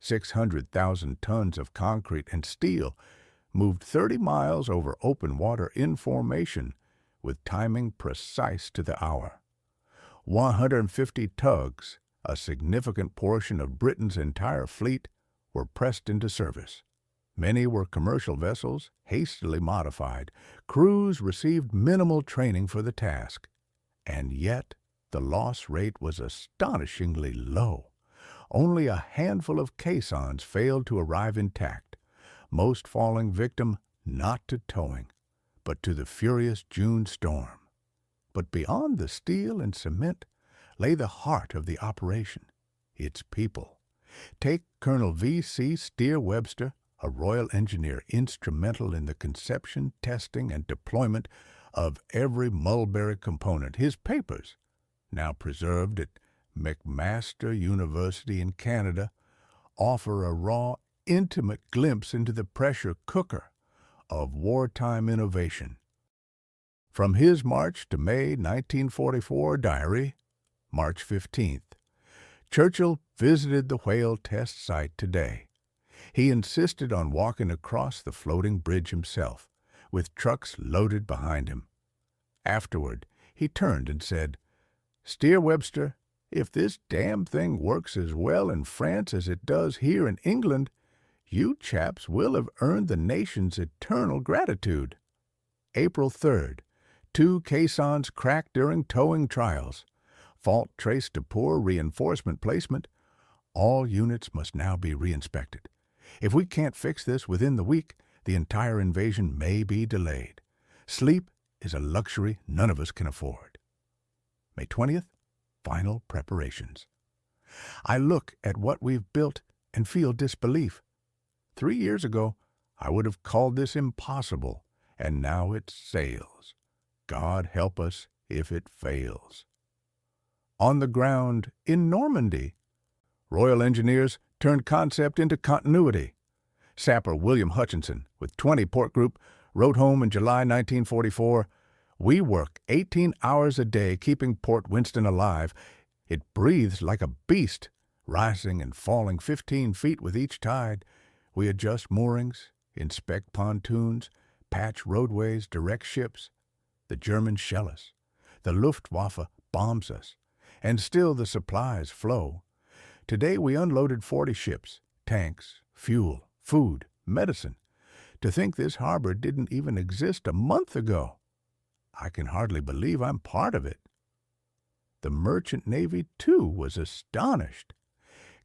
A: 600,000 tons of concrete and steel moved 30 miles over open water in formation, with timing precise to the hour. 150 tugs, a significant portion of Britain's entire fleet, were pressed into service. Many were commercial vessels, hastily modified. Crews received minimal training for the task. And yet, the loss rate was astonishingly low. Only a handful of caissons failed to arrive intact, most falling victim not to towing, but to the furious June storm. But beyond the steel and cement lay the heart of the operation, its people. Take Colonel V.C. Steer Webster, a Royal Engineer instrumental in the conception, testing, and deployment of every Mulberry component. His papers, now preserved at McMaster University in Canada, offer a raw, intimate glimpse into the pressure cooker of wartime innovation. From his March to May 1944 diary, March 15th, Churchill visited the whale test site today. He insisted on walking across the floating bridge himself, with trucks loaded behind him. Afterward, he turned and said, "Steer Webster, if this damn thing works as well in France as it does here in England, you chaps will have earned the nation's eternal gratitude." April 3rd, 2 caissons cracked during towing trials. Fault traced to poor reinforcement placement. All units must now be reinspected. If we can't fix this within the week, the entire invasion may be delayed. Sleep is a luxury none of us can afford. May 20th, final preparations. I look at what we've built and feel disbelief. 3 years ago, I would have called this impossible, and now it sails. God help us if it fails. On the ground in Normandy, Royal Engineers turned concept into continuity. Sapper William Hutchinson, with 20 Port Group, wrote home in July 1944, "We work 18 hours a day keeping Port Winston alive. It breathes like a beast, rising and falling 15 feet with each tide. We adjust moorings, inspect pontoons, patch roadways, direct ships. The Germans shell us. The Luftwaffe bombs us. And still the supplies flow. Today we unloaded 40 ships, tanks, fuel, food, medicine. To think this harbor didn't even exist a month ago. I can hardly believe I'm part of it." The Merchant Navy, too, was astonished.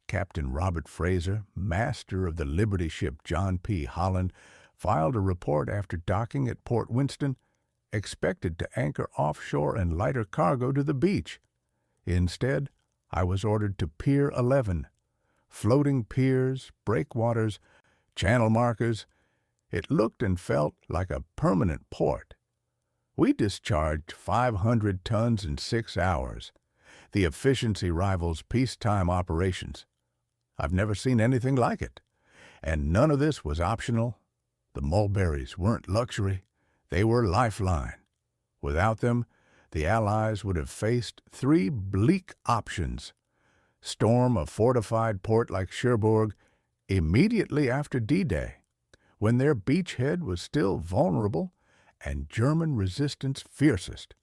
A: Captain Robert Fraser, master of the Liberty ship John P. Holland, filed a report after docking at Port Winston, expected to anchor offshore and lighter cargo to the beach. Instead, I was ordered to Pier 11. Floating piers, breakwaters, channel markers, it looked and felt like a permanent port. We discharged 500 tons in 6 hours. The efficiency rivals peacetime operations. I've never seen anything like it. And none of this was optional. The mulberries weren't luxury. They were lifeline. Without them, the Allies would have faced 3 bleak options. Storm a fortified port like Cherbourg immediately after D-Day, when their beachhead was still vulnerable and German resistance fiercest.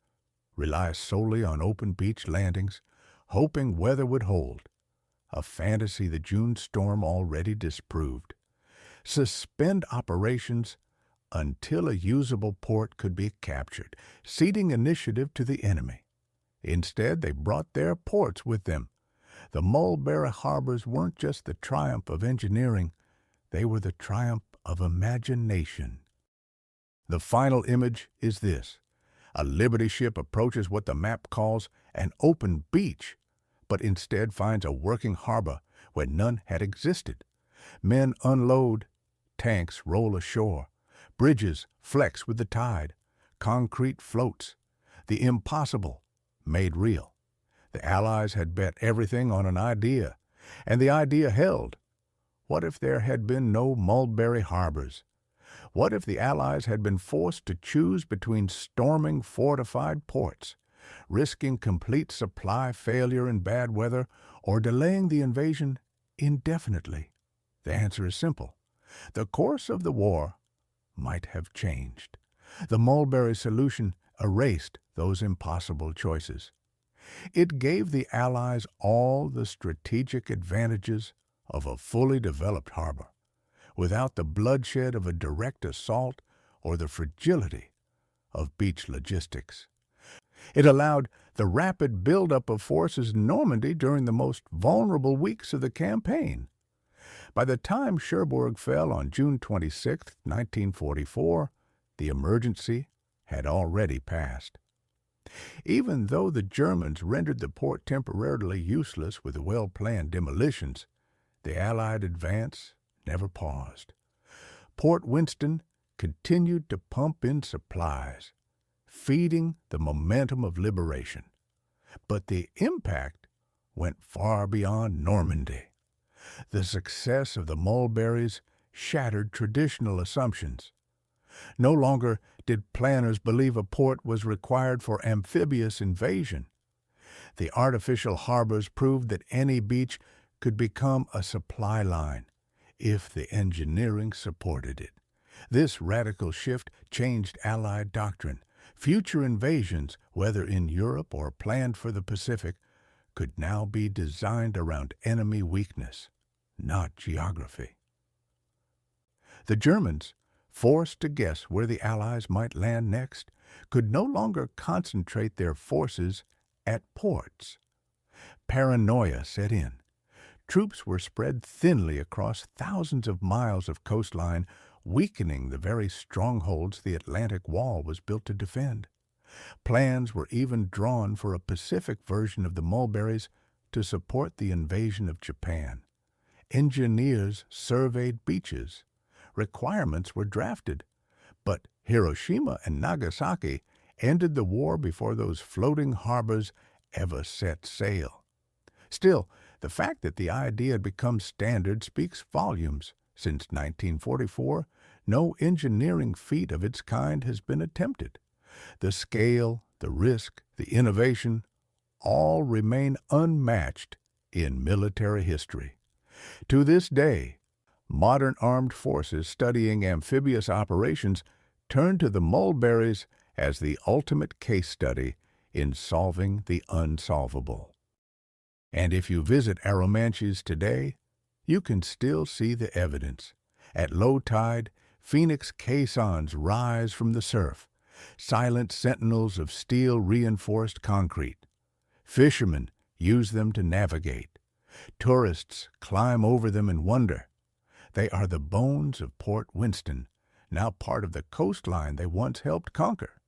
A: Rely solely on open beach landings, hoping weather would hold, a fantasy the June storm already disproved. Suspend operations until a usable port could be captured, ceding initiative to the enemy. Instead, they brought their ports with them. The Mulberry Harbours weren't just the triumph of engineering, they were the triumph of imagination. The final image is this. A Liberty ship approaches what the map calls an open beach, but instead finds a working harbor where none had existed. Men unload, tanks roll ashore, bridges flex with the tide, concrete floats, the impossible made real. The Allies had bet everything on an idea, and the idea held. What if there had been no Mulberry Harbours? What if the Allies had been forced to choose between storming fortified ports, risking complete supply failure in bad weather, or delaying the invasion indefinitely? The answer is simple. The course of the war might have changed. The Mulberry solution erased those impossible choices. It gave the Allies all the strategic advantages of a fully developed harbor, without the bloodshed of a direct assault or the fragility of beach logistics. It allowed the rapid buildup of forces in Normandy during the most vulnerable weeks of the campaign. By the time Cherbourg fell on June 26, 1944, the emergency had already passed. Even though the Germans rendered the port temporarily useless with well-planned demolitions, the Allied advance never paused. Port Winston continued to pump in supplies, feeding the momentum of liberation. But the impact went far beyond Normandy. The success of the Mulberries shattered traditional assumptions. No longer did planners believe a port was required for amphibious invasion. The artificial harbors proved that any beach could become a supply line if the engineering supported it. This radical shift changed Allied doctrine. Future invasions, whether in Europe or planned for the Pacific, could now be designed around enemy weakness, not geography. The Germans, forced to guess where the Allies might land next, could no longer concentrate their forces at ports. Paranoia set in. Troops were spread thinly across thousands of miles of coastline, weakening the very strongholds the Atlantic Wall was built to defend. Plans were even drawn for a Pacific version of the Mulberries to support the invasion of Japan. Engineers surveyed beaches. Requirements were drafted. But Hiroshima and Nagasaki ended the war before those floating harbors ever set sail. Still, the fact that the idea had become standard speaks volumes. Since 1944, no engineering feat of its kind has been attempted. The scale, the risk, the innovation, all remain unmatched in military history. To this day, modern armed forces studying amphibious operations turn to the Mulberries as the ultimate case study in solving the unsolvable. And if you visit Arromanches today, you can still see the evidence. At low tide, Phoenix caissons rise from the surf, silent sentinels of steel-reinforced concrete. Fishermen use them to navigate. Tourists climb over them in wonder. They are the bones of Port Winston, now part of the coastline they once helped conquer.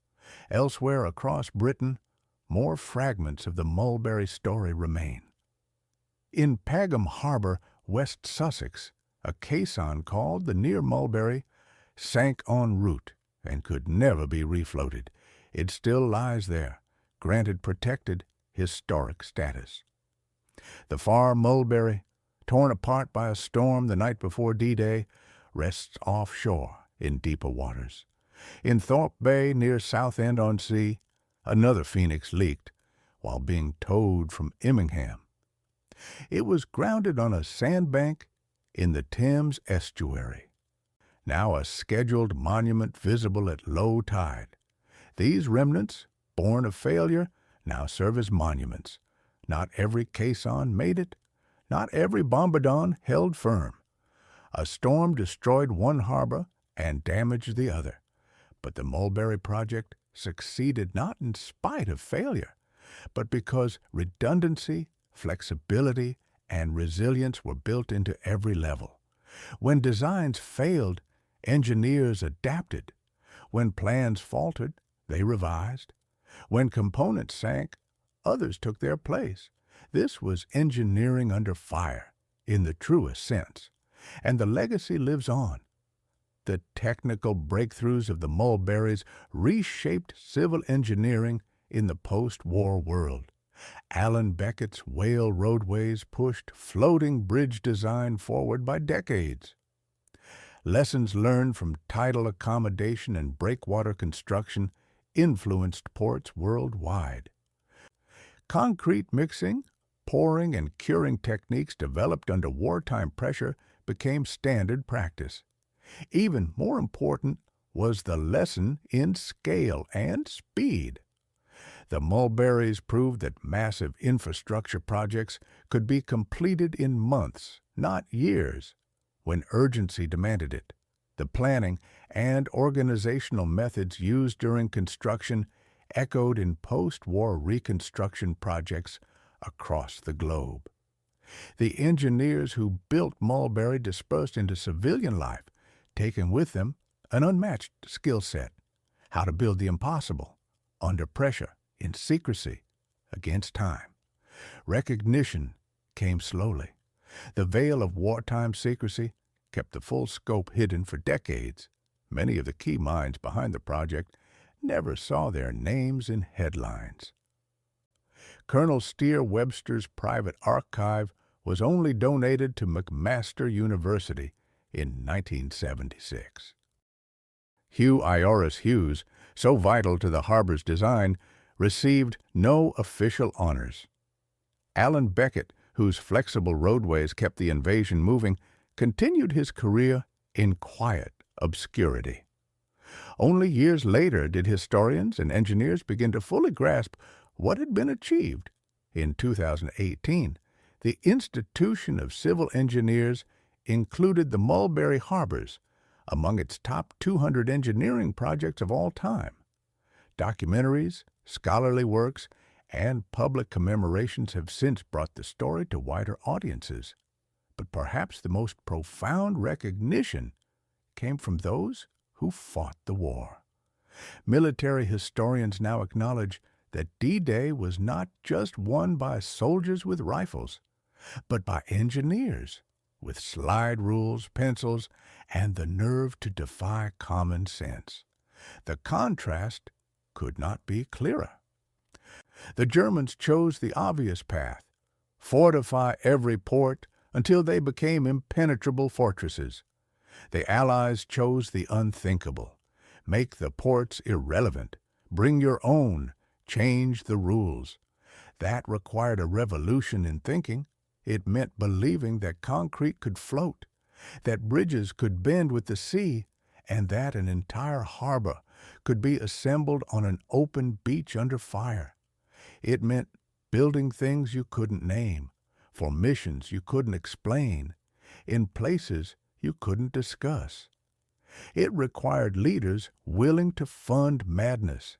A: Elsewhere across Britain, more fragments of the Mulberry story remain. In Pagham Harbour, West Sussex, a caisson called the Near Mulberry sank en route and could never be refloated. It still lies there, granted protected historic status. The Far Mulberry, torn apart by a storm the night before D-Day, rests offshore in deeper waters. In Thorpe Bay near Southend-on-Sea, another Phoenix leaked while being towed from Immingham. It was grounded on a sandbank in the Thames estuary, now a scheduled monument visible at low tide. These remnants, born of failure, now serve as monuments. Not every caisson made it. Not every bombardon held firm. A storm destroyed one harbor and damaged the other. But the Mulberry Project succeeded not in spite of failure, but because redundancy, flexibility, and resilience were built into every level. When designs failed, engineers adapted. When plans faltered, they revised. When components sank, others took their place. This was engineering under fire, in the truest sense. And the legacy lives on. The technical breakthroughs of the Mulberries reshaped civil engineering in the post-war world. Alan Beckett's Whale roadways pushed floating bridge design forward by decades. Lessons learned from tidal accommodation and breakwater construction influenced ports worldwide. Concrete mixing, pouring, and curing techniques developed under wartime pressure became standard practice. Even more important was the lesson in scale and speed. The Mulberries proved that massive infrastructure projects could be completed in months, not years, when urgency demanded it. The planning and organizational methods used during construction echoed in post-war reconstruction projects across the globe. The engineers who built Mulberry dispersed into civilian life, taking with them an unmatched skill set: how to build the impossible, under pressure, in secrecy, against time. Recognition came slowly. The veil of wartime secrecy kept the full scope hidden for decades. Many of the key minds behind the project never saw their names in headlines. Colonel Steer Webster's private archive was only donated to McMaster University in 1976. Hugh Ioris Hughes, so vital to the harbor's design, received no official honors. Alan Beckett, whose flexible roadways kept the invasion moving, continued his career in quiet obscurity. Only years later did historians and engineers begin to fully grasp what had been achieved. In 2018, the Institution of Civil Engineers included the Mulberry Harbours among its top 200 engineering projects of all time. Documentaries, scholarly works, and public commemorations have since brought the story to wider audiences. But perhaps the most profound recognition came from those who fought the war. Military historians now acknowledge that D-Day was not just won by soldiers with rifles, but by engineers with slide rules, pencils, and the nerve to defy common sense. The contrast could not be clearer. The Germans chose the obvious path: fortify every port until they became impenetrable fortresses. The Allies chose the unthinkable: make the ports irrelevant, bring your own, change the rules. That required a revolution in thinking. It meant believing that concrete could float, that bridges could bend with the sea, and that an entire harbor could be assembled on an open beach under fire. It meant building things you couldn't name, for missions you couldn't explain, in places you couldn't discuss. It required leaders willing to fund madness.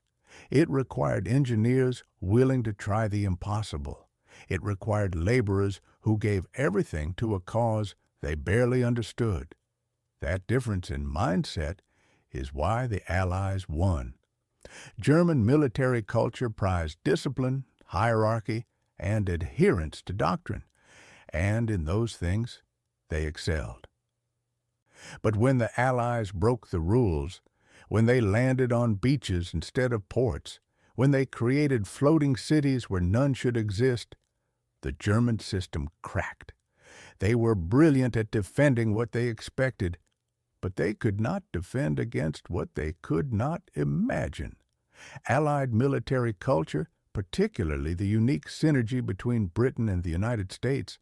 A: It required engineers willing to try the impossible. It required laborers who gave everything to a cause they barely understood. That difference in mindset is why the Allies won. German military culture prized discipline, hierarchy, and adherence to doctrine, and in those things they excelled. But when the Allies broke the rules, when they landed on beaches instead of ports, when they created floating cities where none should exist, the German system cracked. They were brilliant at defending what they expected, but they could not defend against what they could not imagine. Allied military culture, particularly the unique synergy between Britain and the United States,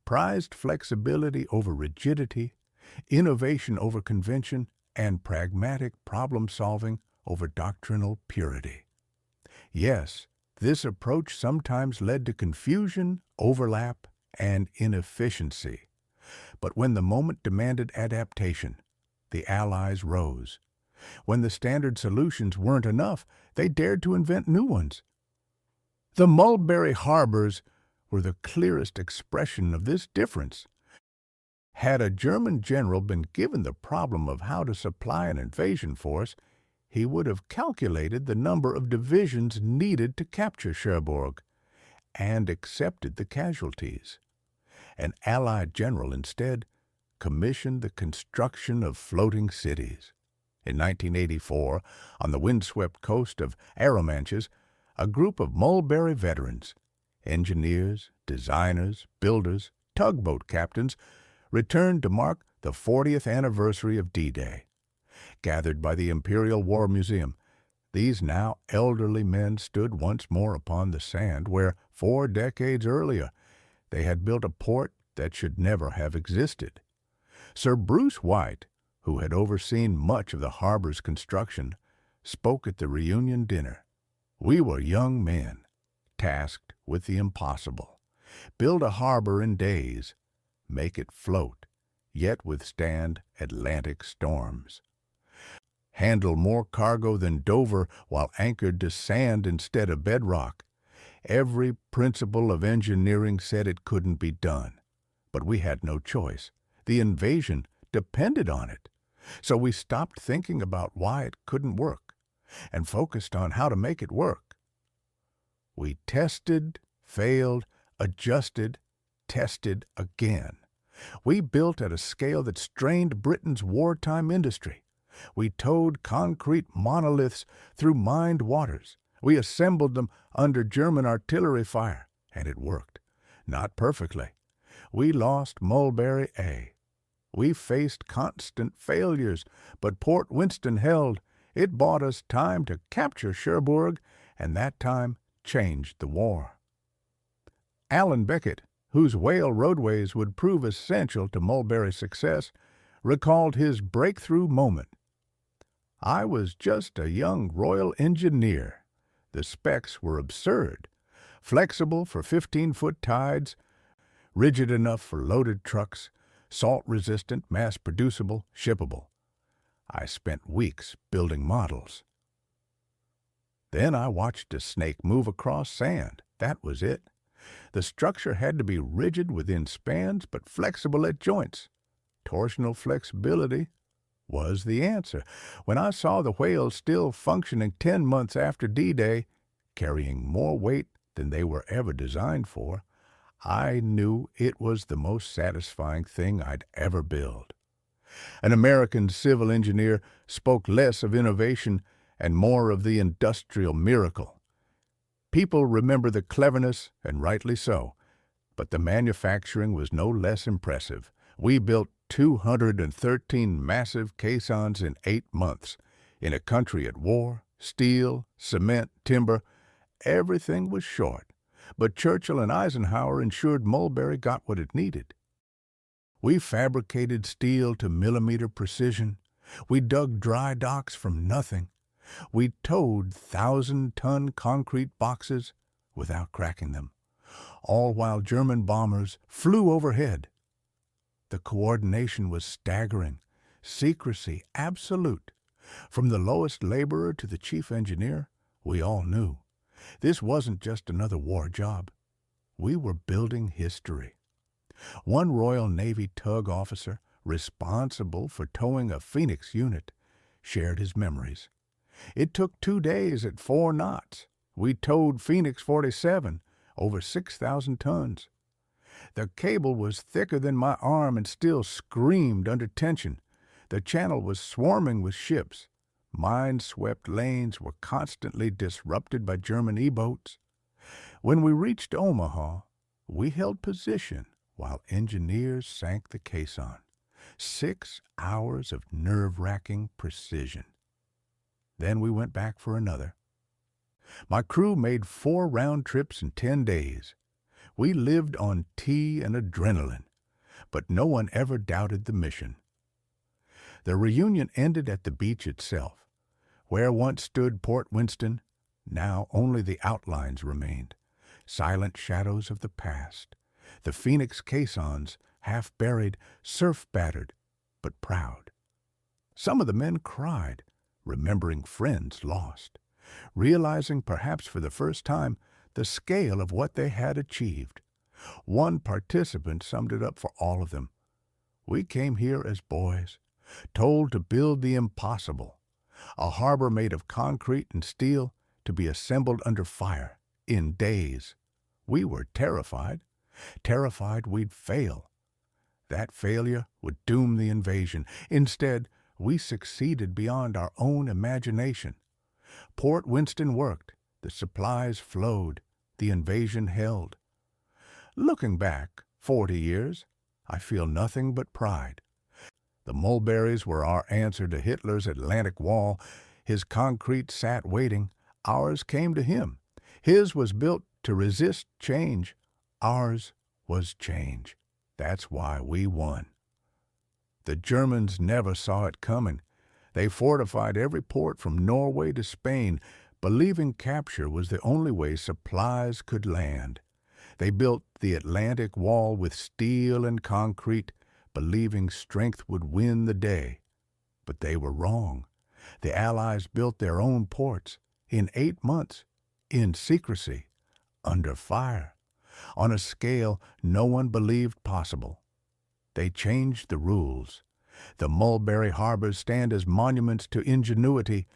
A: prized flexibility over rigidity, innovation over convention, and pragmatic problem-solving over doctrinal purity. Yes, this approach sometimes led to confusion, overlap, and inefficiency. But when the moment demanded adaptation, the Allies rose. When the standard solutions weren't enough, they dared to invent new ones. The Mulberry Harbours were the clearest expression of this difference. Had a German general been given the problem of how to supply an invasion force, he would have calculated the number of divisions needed to capture Cherbourg and accepted the casualties. An Allied general instead commissioned the construction of floating cities. In 1984, on the windswept coast of Arromanches, a group of Mulberry veterans, engineers, designers, builders, tugboat captains, returned to mark the 40th anniversary of D-Day. Gathered by the Imperial War Museum, these now elderly men stood once more upon the sand where, 4 decades earlier, they had built a port that should never have existed. Sir Bruce White, who had overseen much of the harbor's construction, spoke at the reunion dinner. We were young men, tasked with the impossible. Build a harbor in days, make it float, yet withstand Atlantic storms. Handle more cargo than Dover while anchored to sand instead of bedrock. Every principle of engineering said it couldn't be done. But we had no choice. The invasion depended on it. So we stopped thinking about why it couldn't work and focused on how to make it work. We tested, failed, adjusted, tested again. We built at a scale that strained Britain's wartime industry. We towed concrete monoliths through mined waters. We assembled them under German artillery fire, and it worked. Not perfectly. We lost Mulberry A. We faced constant failures, but Port Winston held. It bought us time to capture Cherbourg, and that time changed the war. Alan Beckett, whose whale roadways would prove essential to Mulberry's success, recalled his breakthrough moment. I was just a young Royal Engineer. The specs were absurd. Flexible for 15-foot tides, rigid enough for loaded trucks, salt-resistant, mass-producible, shippable. I spent weeks building models. Then I watched a snake move across sand. That was it. The structure had to be rigid within spans, but flexible at joints. Torsional flexibility was the answer. When I saw the whales still functioning 10 months after D-Day, carrying more weight than they were ever designed for, I knew it was the most satisfying thing I'd ever build. An American civil engineer spoke less of innovation and more of the industrial miracle. People remember the cleverness, and rightly so, but the manufacturing was no less impressive. We built 213 massive caissons in 8 months. In a country at war, steel, cement, timber, everything was short. But Churchill and Eisenhower ensured Mulberry got what it needed. We fabricated steel to millimeter precision. We dug dry docks from nothing. We towed 1,000-ton concrete boxes without cracking them, all while German bombers flew overhead. The coordination was staggering, secrecy absolute. From the lowest laborer to the chief engineer, we all knew. This wasn't just another war job. We were building history. One Royal Navy tug officer, responsible for towing a Phoenix unit, shared his memories. It took 2 days at 4 knots. We towed Phoenix 47, over 6,000 tons. The cable was thicker than my arm and still screamed under tension. The channel was swarming with ships. Mine-swept lanes were constantly disrupted by German E-boats. When we reached Omaha, we held position while engineers sank the caisson. 6 hours of nerve-wracking precision. Then we went back for another. My crew made 4 round trips in 10 days. We lived on tea and adrenaline, but no one ever doubted the mission. The reunion ended at the beach itself. Where once stood Port Winston, now only the outlines remained, silent shadows of the past. The Phoenix caissons, half buried, surf-battered, but proud. Some of the men cried, remembering friends lost, realizing perhaps for the first time the scale of what they had achieved. One participant summed it up for all of them. We came here as boys, told to build the impossible, a harbor made of concrete and steel to be assembled under fire in days. We were terrified we'd fail. That failure would doom the invasion. Instead, we succeeded beyond our own imagination. Port Winston worked, the supplies flowed, the invasion held. Looking back 40 years, I feel nothing but pride. The Mulberries were our answer to Hitler's Atlantic Wall. His concrete sat waiting. Ours came to him. His was built to resist change. Ours was change. That's why we won. The Germans never saw it coming. They fortified every port from Norway to Spain, believing capture was the only way supplies could land. They built the Atlantic Wall with steel and concrete, believing strength would win the day. But they were wrong. The Allies built their own ports in 8 months, in secrecy, under fire, on a scale no one believed possible. They changed the rules. The Mulberry Harbours stand as monuments to ingenuity,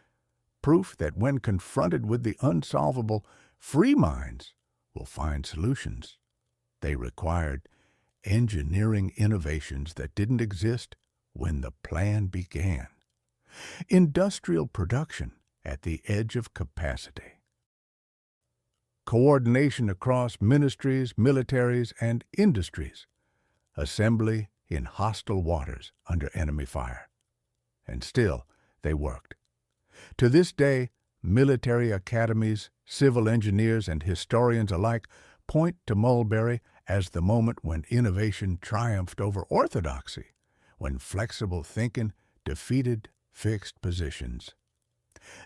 A: proof that when confronted with the unsolvable, free minds will find solutions. They required engineering innovations that didn't exist when the plan began. Industrial production at the edge of capacity. Coordination across ministries, militaries, and industries. Assembly in hostile waters under enemy fire. And still, they worked. To this day, military academies, civil engineers, and historians alike point to Mulberry as the moment when innovation triumphed over orthodoxy, when flexible thinking defeated fixed positions.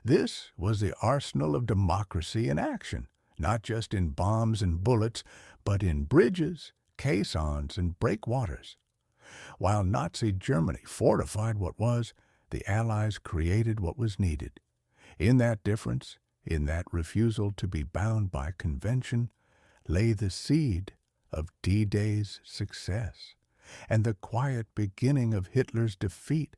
A: This was the arsenal of democracy in action, not just in bombs and bullets, but in bridges, caissons, and breakwaters. While Nazi Germany fortified what was, the Allies created what was needed. In that difference, in that refusal to be bound by convention, lay the seed of D-Day's success and the quiet beginning of Hitler's defeat.